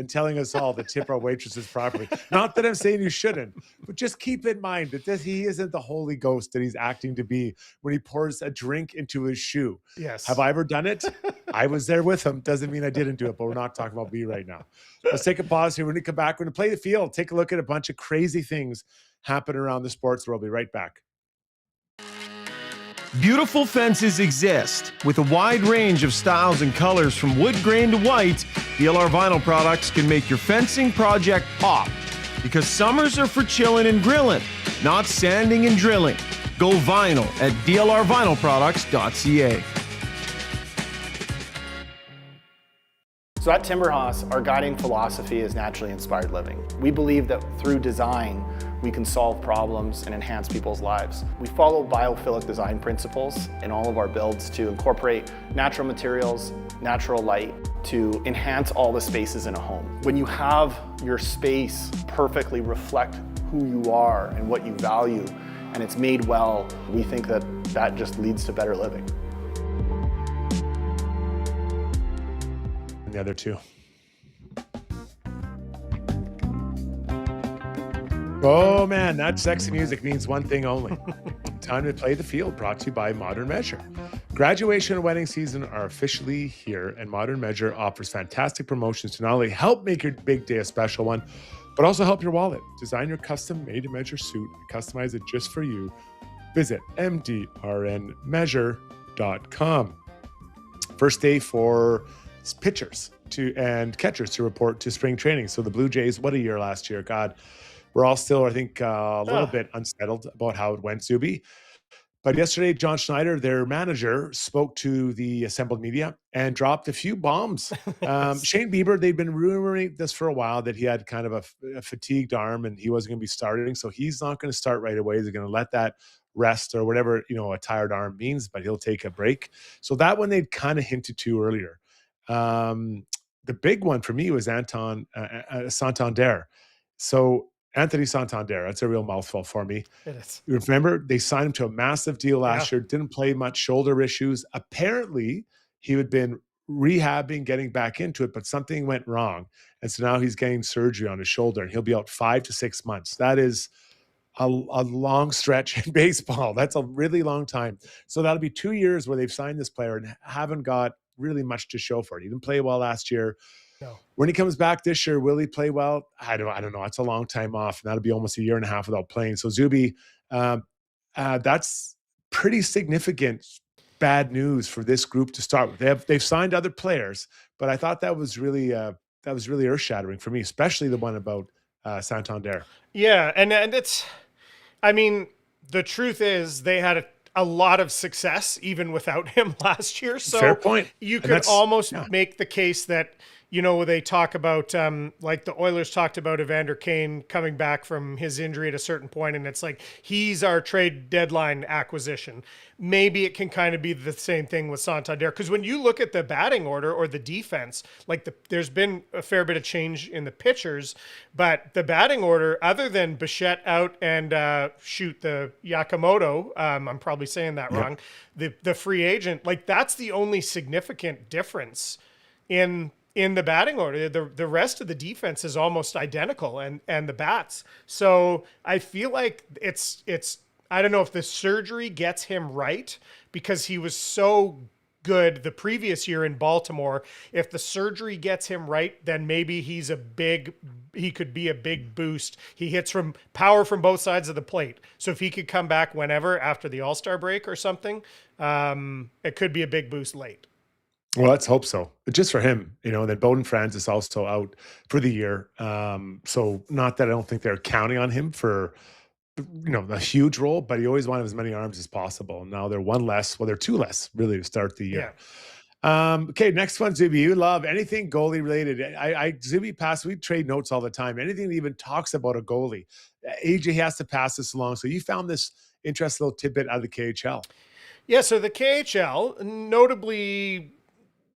all to tip our waitresses properly. Not that I'm saying you shouldn't, but just keep in mind that he isn't the Holy Ghost that he's acting to be when he pours a drink into his shoe. Yes. Have I ever done it? I was there with him. Doesn't mean I didn't do it, but we're not talking about me right now. Let's take a pause here. When we come back, we're going to play the field, take a look at a bunch of crazy things happen around the sports world. We'll be right back. Beautiful fences exist. With a wide range of styles and colors from wood grain to white, DLR Vinyl products can make your fencing project pop. Because summers are for chilling and grilling, not sanding and drilling. Go vinyl at dlrvinylproducts.ca. So at Timberhouse, our guiding philosophy is naturally inspired living. We believe that through design, we can solve problems and enhance people's lives. We follow biophilic design principles in all of our builds to incorporate natural materials, natural light, to enhance all the spaces in a home. When you have your space perfectly reflect who you are and what you value, and it's made well, we think that that just leads to better living. And the other two. Oh man, that sexy music means one thing only. Time to play the field, brought to you by Modern Measure. Graduation and wedding season are officially here, and Modern Measure offers fantastic promotions to not only help make your big day a special one, but also help your wallet. Design your custom made-to-measure suit and customize it just for you. Visit mdrnmeasure.com. First day for pitchers and catchers to report to spring training. So the BlueJays, what a year last year. God, we're all still, I think, a little bit unsettled about how it went, Zubie. But yesterday, John Schneider, their manager, spoke to the assembled media and dropped a few bombs. Shane Bieber, they'd been rumoring this for a while, that he had kind of a fatigued arm and he wasn't going to be starting. So he's not going to start right away. They're going to let that rest or whatever, a tired arm means, but he'll take a break. So that one they'd kind of hinted to earlier. The big one for me was Santander. So Anthony Santander, that's a real mouthful for me. It is. Remember, they signed him to a massive deal last year, didn't play much, shoulder issues. Apparently, he had been rehabbing, getting back into it, but something went wrong. And so now he's getting surgery on his shoulder, and he'll be out 5 to 6 months. That is a long stretch in baseball. That's a really long time. So that'll be 2 years where they've signed this player and haven't got really much to show for it. He didn't play well last year. No. When he comes back this year, will he play well? I don't know. It's a long time off, and that'll be almost a year and a half without playing. So Zubie, that's pretty significant bad news for this group to start with. They've signed other players, but I thought that was really earth shattering for me, especially the one about Santander. Yeah, and it's, I mean, the truth is they had a lot of success even without him last year. So fair point. You could almost make the case that, they talk about, like the Oilers talked about Evander Kane coming back from his injury at a certain point, and it's like, he's our trade deadline acquisition. Maybe it can kind of be the same thing with Santander. Because when you look at the batting order or the defense, like there's been a fair bit of change in the pitchers, but the batting order, other than Bichette out and the Yakamoto, I'm probably saying that wrong, the free agent, like that's the only significant difference in the batting order. The rest of the defense is almost identical, and the bats. So I feel like it's I don't know if the surgery gets him right, because he was so good the previous year in Baltimore. If the surgery gets him right, then maybe he could be a big boost. He hits from power from both sides of the plate. So if he could come back whenever after the All-Star break or something, it could be a big boost late. Well, let's hope so. But just for him, then Bowden Francis also out for the year. So not that I don't think they're counting on him for, a huge role, but he always wanted as many arms as possible. Now they're one less. Well, they're two less really to start the year. Okay, next one, Zubie. You love anything goalie related. Zubie pass. We trade notes all the time. Anything that even talks about a goalie. AJ has to pass this along. So you found this interesting little tidbit out of the KHL. Yeah, so the KHL notably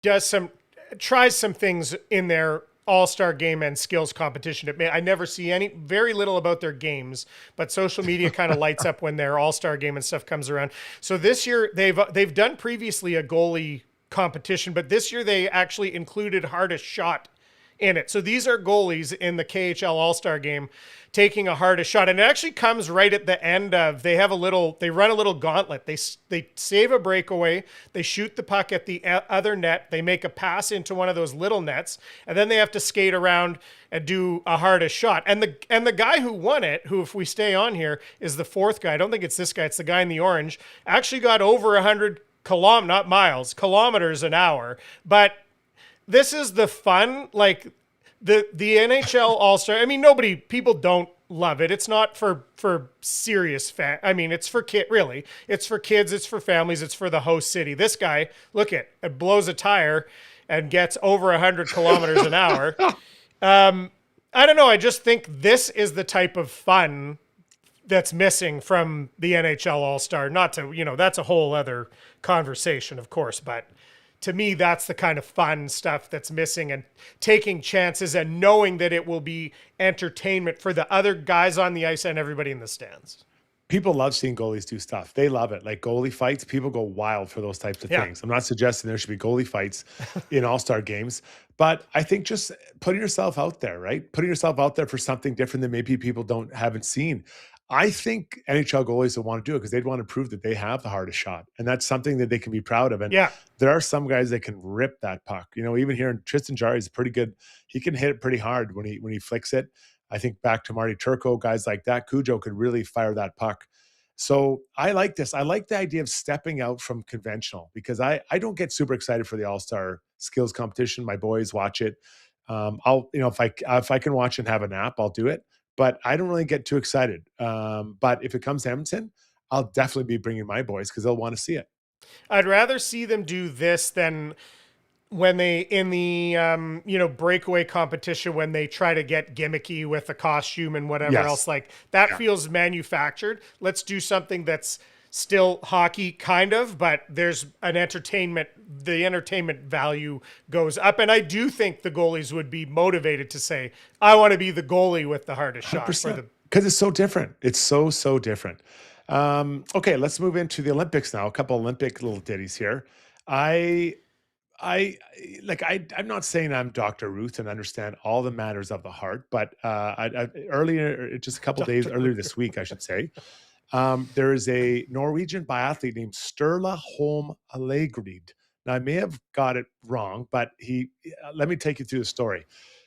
tries some things in their all-star game and skills competition. I never see very little about their games, but social media kind of lights up when their all-star game and stuff comes around. So this year they've done previously a goalie competition, but this year they actually included hardest shot in it. So these are goalies in the KHL All-Star game taking a hardest shot, and it actually comes right at the end of they run a little gauntlet. They save a breakaway, they shoot the puck at the other net, they make a pass into one of those little nets, and then they have to skate around and do a hardest shot. And the guy who won it, who, if we stay on here, is the fourth guy. I don't think it's this guy, it's the guy in the orange, actually got over 100 kilometers an hour. But this is the fun, like the NHL All-Star. I mean, people don't love it. It's not for serious fan. I mean, it's for really. It's for kids, it's for families, it's for the host city. This guy, look it blows a tire and gets over 100 kilometers an hour. I don't know. I just think this is the type of fun that's missing from the NHL All-Star. Not to, that's a whole other conversation, of course, but to me, that's the kind of fun stuff that's missing, and taking chances and knowing that it will be entertainment for the other guys on the ice and everybody in the stands. People love seeing goalies do stuff. They love it. Like goalie fights, people go wild for those types of things. I'm not suggesting there should be goalie fights in all-star games, but I think just putting yourself out there, right? Putting yourself out there for something different that maybe people haven't seen. I think NHL goalies will want to do it because they'd want to prove that they have the hardest shot, and that's something that they can be proud of. And there are some guys that can rip that puck. Even here in Tristan Jarry is pretty good. He can hit it pretty hard when he flicks it. I think back to Marty Turco, guys like that. Cujo could really fire that puck. So I like this. I like the idea of stepping out from conventional, because I don't get super excited for the All-Star skills competition. My boys watch it. I'll if I can watch and have a nap, I'll do it. But I don't really get too excited. But if it comes to Edmonton, I'll definitely be bringing my boys because they'll want to see it. I'd rather see them do this than when they, in the, breakaway competition, when they try to get gimmicky with the costume and whatever else, like that feels manufactured. Let's do something that's still hockey kind of, but there's the entertainment value goes up. And I do think the goalies would be motivated to say, I want to be the goalie with the hardest shot. Because it's so different. It's so different. Okay, let's move into the Olympics now. A couple Olympic little ditties here. I'm not saying I'm Dr. Ruth and understand all the matters of the heart, but just a couple days earlier this week, I should say, there is a Norwegian biathlete named Sturla Holm Allegrid. Now, I may have got it wrong, but let me take you through the story.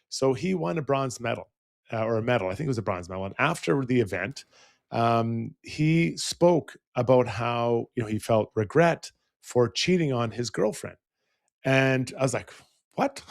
So he won a bronze medal, or a medal. I think it was a bronze medal. And after the event, he spoke about how he felt regret for cheating on his girlfriend. And I was like, what?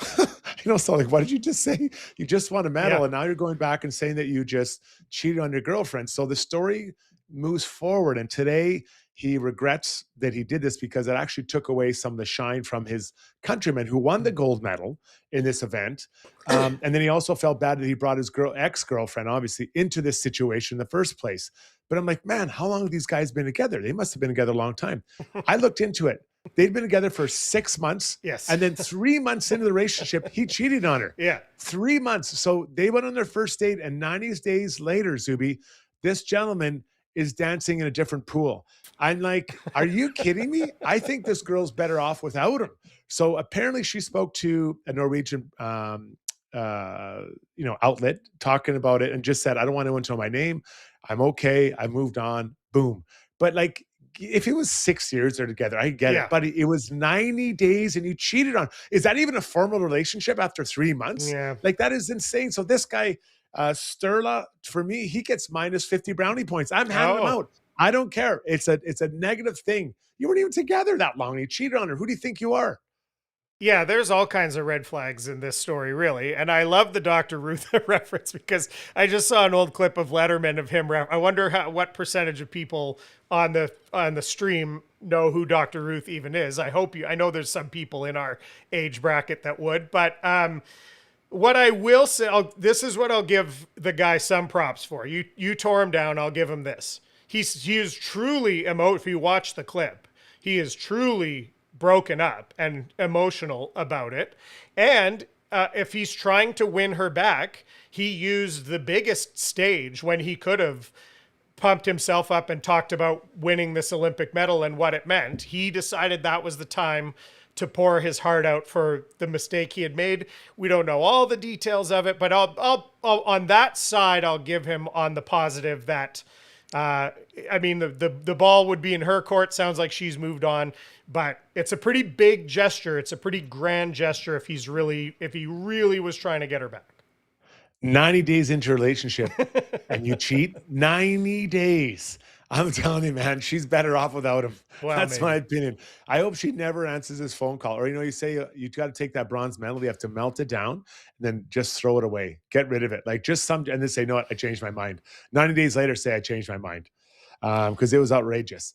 So like, what did you just say? You just won a medal, and now you're going back and saying that you just cheated on your girlfriend. So the story moves forward, and today he regrets that he did this because it actually took away some of the shine from his countrymen who won the gold medal in this event. And then he also felt bad that he brought his ex-girlfriend, obviously, into this situation in the first place. But I'm like, man, how long have these guys been together? They must have been together a long time. I looked into it. They'd been together for 6 months. Yes. And then 3 months into the relationship, he cheated on her. Yeah. 3 months. So they went on their first date, and 90 days later, Zubie, this gentleman is dancing in a different pool. I'm like, are you kidding me? I think this girl's better off without him. So apparently she spoke to a Norwegian outlet talking about it and just said, I don't want anyone to know my name. I'm okay. I moved on. Boom. But like, if it was 6 years they're together, I get it. But it was 90 days and you cheated on. Is that even a formal relationship after 3 months? Yeah. Like, that is insane. So this guy, Sturla, for me, he gets minus 50 brownie points. I'm handing him out. I don't care. It's a negative thing. You weren't even together that long. You cheated on her. Who do you think you are? Yeah, there's all kinds of red flags in this story, really. And I love the Dr. Ruth reference because I just saw an old clip of Letterman of him. I wonder what percentage of people on the stream know who Dr. Ruth even is. I know there's some people in our age bracket that would, but what I will say, this is what I'll give the guy some props for. You tore him down. I'll give him this. He is truly if you watch the clip, he is truly broken up and emotional about it. And if he's trying to win her back, he used the biggest stage when he could have pumped himself up and talked about winning this Olympic medal and what it meant. He decided that was the time to pour his heart out for the mistake he had made. We don't know all the details of it, but I'll on that side, I'll give him on the positive that I mean, the ball would be in her court. Sounds like she's moved on, but it's a pretty big gesture. It's a pretty grand gesture if he really was trying to get her back. 90 days into a relationship and you cheat. 90 days. I'm telling you, man, she's better off without him. Well, that's maybe. my opinion. I hope she never answers his phone call. Or, you say you got to take that bronze medal. You have to melt it down and then just throw it away. Get rid of it. Like and then say, no, I changed my mind. 90 days later, say I changed my mind because it was outrageous.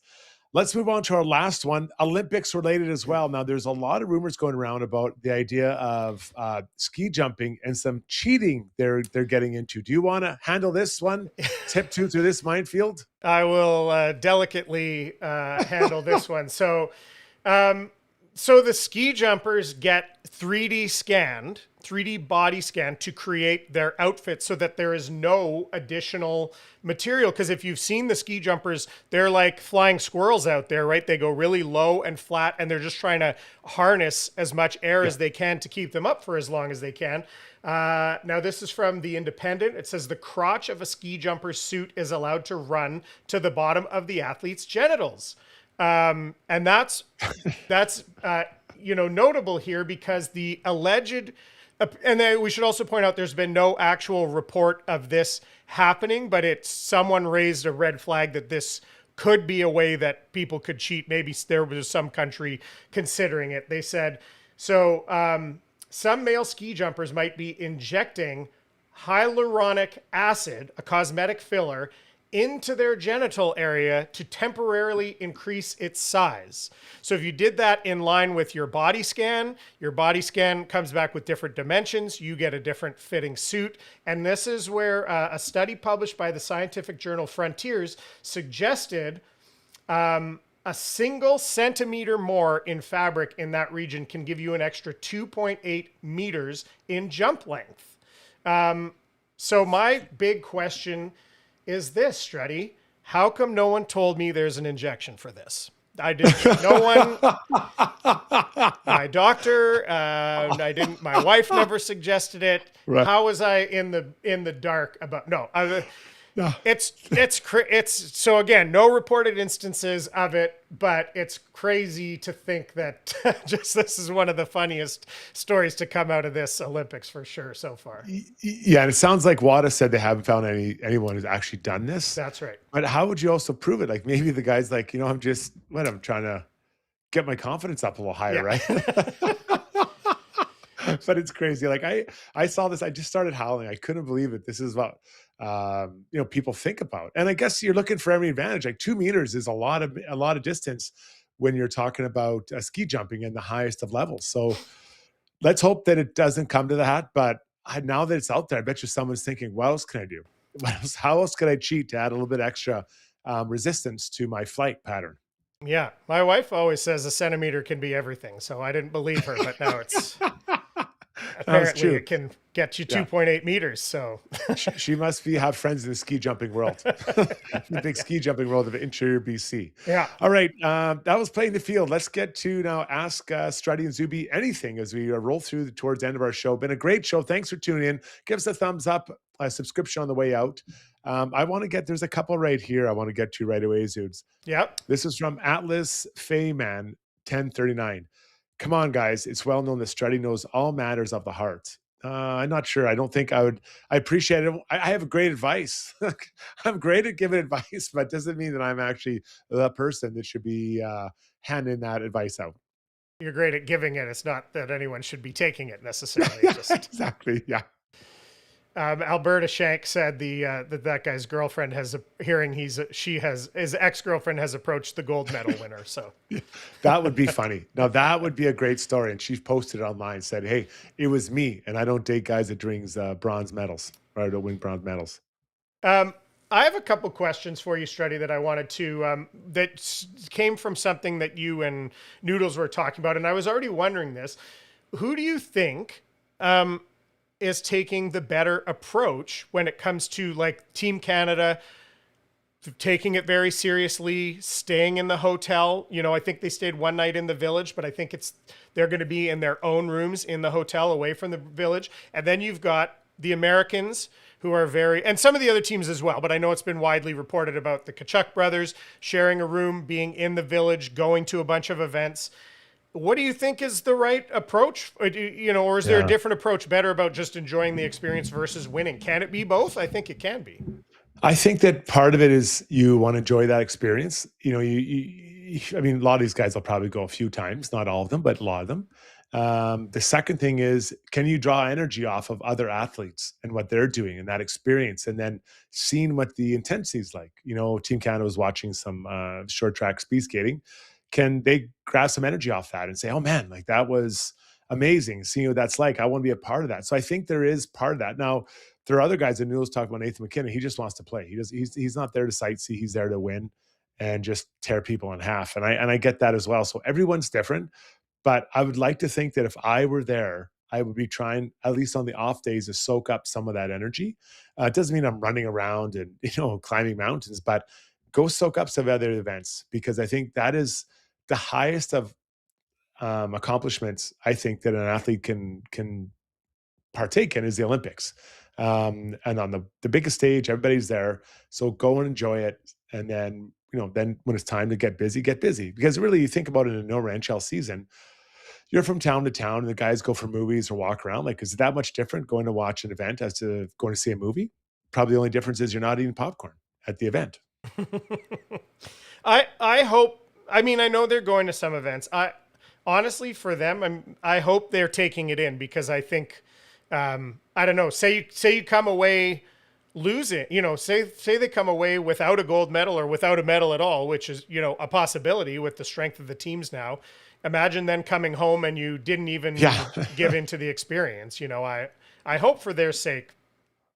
Let's move on to our last one, Olympics related as well. Now, there's a lot of rumors going around about the idea of ski jumping and some cheating they're getting into. Do you want to handle this one? Tip two through this minefield? I will delicately handle this one. So the ski jumpers get 3D body scanned to create their outfit so that there is no additional material. Because if you've seen the ski jumpers, they're like flying squirrels out there, right? They go really low and flat, and they're just trying to harness as much air as they can to keep them up for as long as they can. Now, this is from The Independent. It says the crotch of a ski jumper's suit is allowed to run to the bottom of the athlete's genitals. And that's notable here because the alleged, and then we should also point out there's been no actual report of this happening, but someone raised a red flag that this could be a way that people could cheat. Maybe there was some country considering it. They said, some male ski jumpers might be injecting hyaluronic acid, a cosmetic filler, into their genital area to temporarily increase its size. So if you did that in line with your body scan comes back with different dimensions. You get a different fitting suit. And this is where a study published by the scientific journal Frontiers suggested a single centimeter more in fabric in that region can give you an extra 2.8 meters in jump length. So my big question is this, Struddy. How come no one told me there's an injection for this? I didn't. No one. My doctor. I didn't. My wife never suggested it. Right. How was I in the dark about? No. No. It's so again, no reported instances of it, but it's crazy to think that this is one of the funniest stories to come out of this Olympics for sure so far. Yeah, and it sounds like WADA said they haven't found anyone who's actually done this. That's right. But how would you also prove it? Like maybe the guy's like, I'm trying to get my confidence up a little higher, right? But it's crazy. Like I saw this, I just started howling. I couldn't believe it. This is what people think about. And I guess you're looking for every advantage. Like 2 meters is a lot of distance when you're talking about ski jumping in the highest of levels. So let's hope that it doesn't come to that. But now that it's out there, I bet you someone's thinking, what else can I do? How else could I cheat to add a little bit extra resistance to my flight pattern? Yeah. My wife always says a centimeter can be everything. So I didn't believe her, but now it's apparently it can get you 2.8 meters. So she must have friends in the ski jumping world, the big ski jumping world of interior BC. Yeah. All right. That was Playing the Field. Let's get to now Ask Struddy and Zubie anything as we roll through towards the end of our show. Been a great show. Thanks for tuning in. Give us a thumbs up, a subscription on the way out. There's a couple right here I want to get to right away, Zubes. Yep. This is from Atlas Fayman 1039. Come on, guys. It's well known that Struddy knows all matters of the heart. I'm not sure. I don't think I appreciate it. I have great advice. I'm great at giving advice, but doesn't mean that I'm actually the person that should be handing that advice out. You're great at giving it. It's not that anyone should be taking it necessarily. Exactly. Yeah. Alberta Shank said that guy's girlfriend has his ex-girlfriend has approached the gold medal winner. So that would be funny. Now that would be a great story. And she posted it online, said, "Hey, it was me, and I don't date guys that brings bronze medals or don't win bronze medals." I have a couple questions for you, Struddy, that I wanted to that came from something that you and Noodles were talking about, and I was already wondering this. Who do you think is taking the better approach when it comes to like Team Canada taking it very seriously, staying in the hotel? You know, I think they stayed one night in the village, but I think they're going to be in their own rooms in the hotel away from the village. And then you've got the Americans who are and some of the other teams as well, but I know it's been widely reported about the Kachuk brothers sharing a room, being in the village, going to a bunch of events. What do you think is the right approach? Or is there a different approach, better about just enjoying the experience versus winning? Can it be both? I think it can be. I think that part of it is you want to enjoy that experience. You know, I mean, a lot of these guys will probably go a few times, not all of them, but a lot of them. The second thing is, can you draw energy off of other athletes and what they're doing and that experience, and then seeing what the intensity is like? You know, Team Canada was watching some short track speed skating. Can they grab some energy off that and say, "Oh man, like that was amazing. Seeing what that's like. I want to be a part of that." So I think there is part of that. Now, there are other guys that Noodles talk about. Nathan McKinnon, he just wants to play. He's not there to sightsee. He's there to win and just tear people in half. And I get that as well. So everyone's different. But I would like to think that if I were there, I would be trying, at least on the off days, to soak up some of that energy. It doesn't mean I'm running around and climbing mountains, but go soak up some other events, because I think that is the highest of accomplishments I think that an athlete can partake in is the Olympics. And on the biggest stage, everybody's there. So go and enjoy it. And then, then when it's time to get busy, because really you think about it in a normal NHL season, you're from town to town and the guys go for movies or walk around. Like, is it that much different going to watch an event as to going to see a movie? Probably the only difference is you're not eating popcorn at the event. I hope, I know they're going to some events. Honestly, for them, I hope they're taking it in, because I think, I don't know, say you come away losing, say they come away without a gold medal or without a medal at all, which is, a possibility with the strength of the teams now. Imagine then coming home and you didn't even give into the experience. I hope for their sake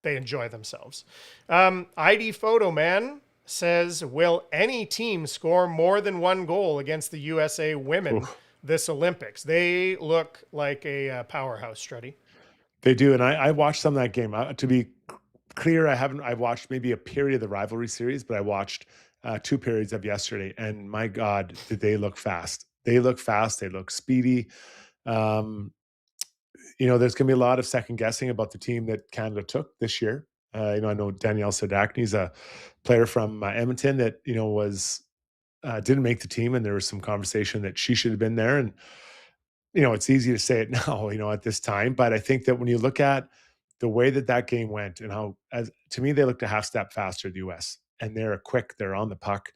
they enjoy themselves. ID Photo Man says, will any team score more than one goal against the USA women this Olympics? They look like a powerhouse, Struddy. They do. And I watched some of that game. To be clear, I've watched maybe a period of the rivalry series, but I watched 2 periods of yesterday, and my God, did they look fast. They look fast. They look speedy. There's going to be a lot of second guessing about the team that Canada took this year. I know Danielle Sadakny's a player from Edmonton that, was didn't make the team, and there was some conversation that she should have been there. And, it's easy to say it now, at this time. But I think that when you look at the way that game went and how, to me, they looked a half step faster, the U.S., and they're quick. They're on the puck.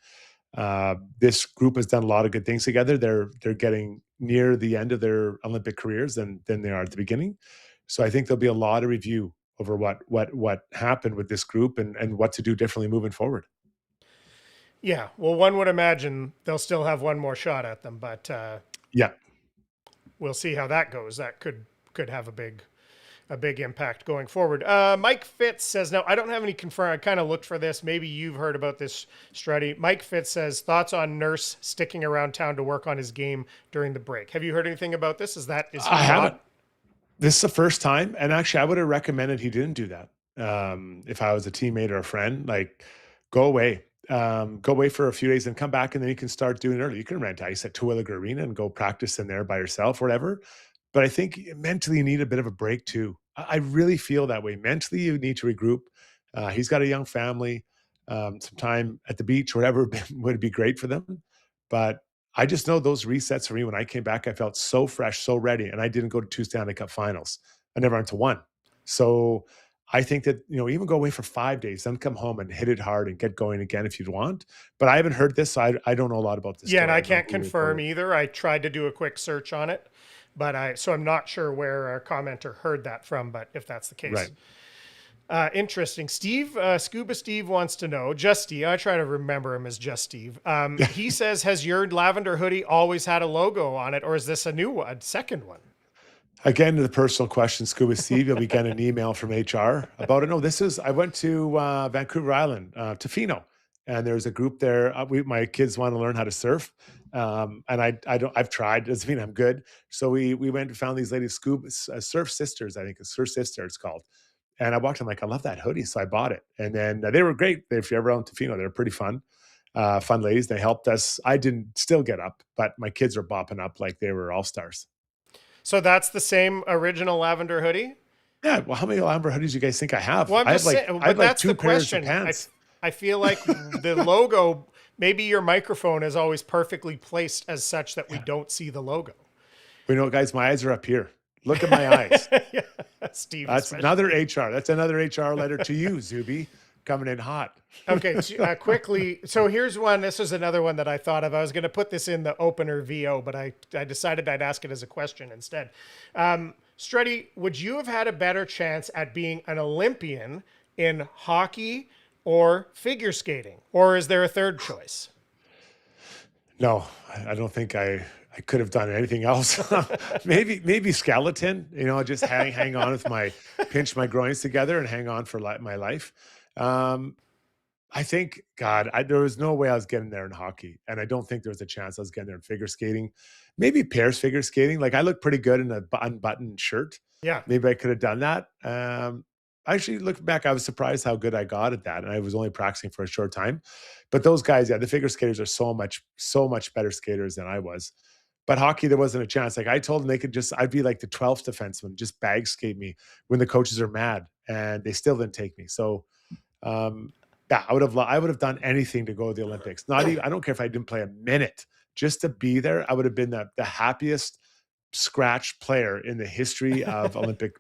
This group has done a lot of good things together. They're getting near the end of their Olympic careers than they are at the beginning. So I think there'll be a lot of review over what happened with this group and what to do differently moving forward. Yeah, well, one would imagine they'll still have one more shot at them, but we'll see how that goes. That could have a big impact going forward. Mike Fitz says, now I don't have any confirm. I kind of looked for this. Maybe you've heard about this, Struddy. Mike Fitz says, thoughts on Nurse sticking around town to work on his game during the break. Have you heard anything about this? I haven't. This is the first time. And actually, I would have recommended he didn't do that. If I was a teammate or a friend, like, go away. Go away for a few days and come back, and then you can start doing it early. You can rent ice at Terwilliger Arena and go practice in there by yourself or whatever. But I think mentally you need a bit of a break too. I really feel that way. Mentally, you need to regroup. He's got a young family. Some time at the beach, whatever, would be great for them. But I just know those resets for me, when I came back, I felt so fresh, so ready. And I didn't go to 2 Stanley Cup finals. I never went to one. So I think that, even go away for 5 days, then come home and hit it hard and get going again if you'd want. But I haven't heard this, so I don't know a lot about this. Yeah, and I can't confirm either. I tried to do a quick search on it, but so I'm not sure where our commenter heard that from, but if that's the case. Right. Interesting. Steve, Scuba Steve wants to know, Just Steve, I try to remember him as Just Steve. He says, has your lavender hoodie always had a logo on it, or is this a new one, a second one? Again, to the personal question, Scuba Steve, you'll be getting an email from HR about it. No, I went to Vancouver Island, Tofino, and there's a group there. My kids want to learn how to surf. And I've tried. Doesn't mean I'm good. So we went and found these ladies, Surf Sisters, I think it's Surf Sister it's called. And I walked in like, I love that hoodie. So I bought it. And then they were great. If you're ever on Tofino, they're pretty fun ladies. They helped us. I didn't still get up, but my kids are bopping up like they were all-stars. So that's the same original lavender hoodie? Yeah. Well, how many lavender hoodies do you guys think I have? Well, I have like 2 pairs of pants. I feel like the logo, maybe your microphone is always perfectly placed as such that we don't see the logo. You know, guys, my eyes are up here. Look at my eyes. Yeah, Steve. That's another HR. That's another HR letter to you, Zubie, coming in hot. Okay, quickly. So here's one. This is another one that I thought of. I was going to put this in the opener VO, but I decided I'd ask it as a question instead. Struddy, would you have had a better chance at being an Olympian in hockey or figure skating? Or is there a third choice? No, I don't think I could have done anything else. maybe skeleton, just hang on with pinch my groins together and hang on for my life. I think, God, there was no way I was getting there in hockey. And I don't think there was a chance I was getting there in figure skating. Maybe pairs figure skating. Like I look pretty good in a unbuttoned shirt. Yeah. Maybe I could have done that. Actually, looking back, I was surprised how good I got at that. And I was only practicing for a short time. But those guys, the figure skaters are so much better skaters than I was. But hockey, there wasn't a chance. Like I told them I'd be like the 12th defenseman, just bag skate me when the coaches are mad. And they still didn't take me. So, yeah, I would have done anything to go to the Olympics. I don't care if I didn't play a minute, just to be there. I would have been the happiest scratch player in the history of Olympic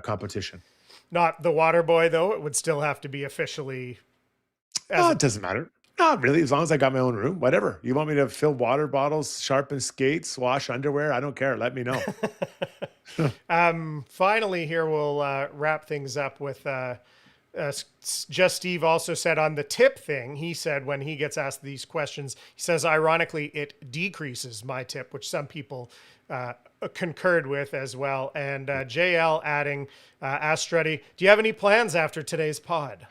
competition. Not the water boy, though. It would still have to be officially. It doesn't matter. Not really. As long as I got my own room, whatever. You want me to fill water bottles, sharpen skates, wash underwear? I don't care. Let me know. Finally, here we'll wrap things up with. Just Steve also said on the tip thing, he said when he gets asked these questions, he says, ironically, it decreases my tip, which some people concurred with as well. And JL adding, asked Struddy, do you have any plans after today's pod?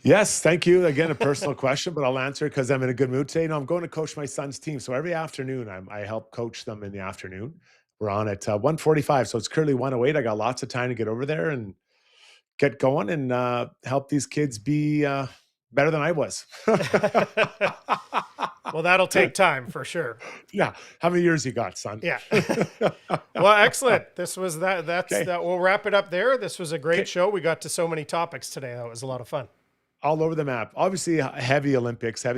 Yes, thank you. Again, a personal question, but I'll answer because I'm in a good mood today. I'm going to coach my son's team. So every afternoon, I help coach them in the afternoon. We're on at 1:45, so it's currently 1:08. I got lots of time to get over there and get going and help these kids be better than I was. Well, that'll take time for sure. Yeah. How many years you got, son? Yeah. Well, excellent. This was that. We'll wrap it up there. This was a great show. We got to so many topics today. That was a lot of fun. All over the map. Obviously, heavy Olympics. And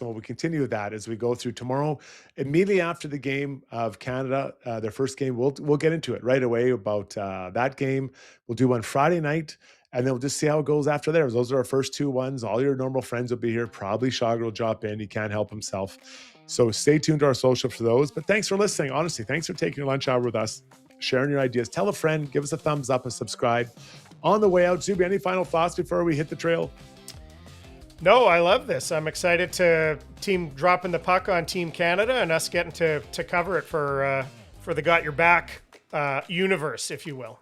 we'll continue with that as we go through tomorrow. Immediately after the game of Canada, their first game, we'll get into it right away about that game. We'll do one Friday night, and then we'll just see how it goes after there. Those are our first 2 ones. All your normal friends will be here. Probably Shaugger will drop in. He can't help himself. So stay tuned to our social for those. But thanks for listening. Honestly, thanks for taking your lunch hour with us, sharing your ideas. Tell a friend. Give us a thumbs up and subscribe. On the way out, Zubie, any final thoughts before we hit the trail? No, I love this. I'm excited to team dropping the puck on Team Canada and us getting to cover it for the Got Your Back universe, if you will.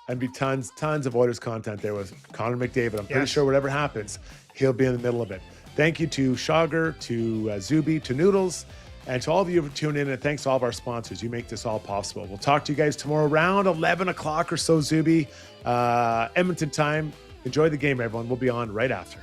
And be tons of Oilers content there with Connor McDavid. I'm pretty sure whatever happens, he'll be in the middle of it. Thank you to Shaugger, to Zubie, to Noodles, and to all of you who tune in. And thanks to all of our sponsors. You make this all possible. We'll talk to you guys tomorrow around 11 o'clock or so, Zubie, Edmonton time. Enjoy the game, everyone. We'll be on right after.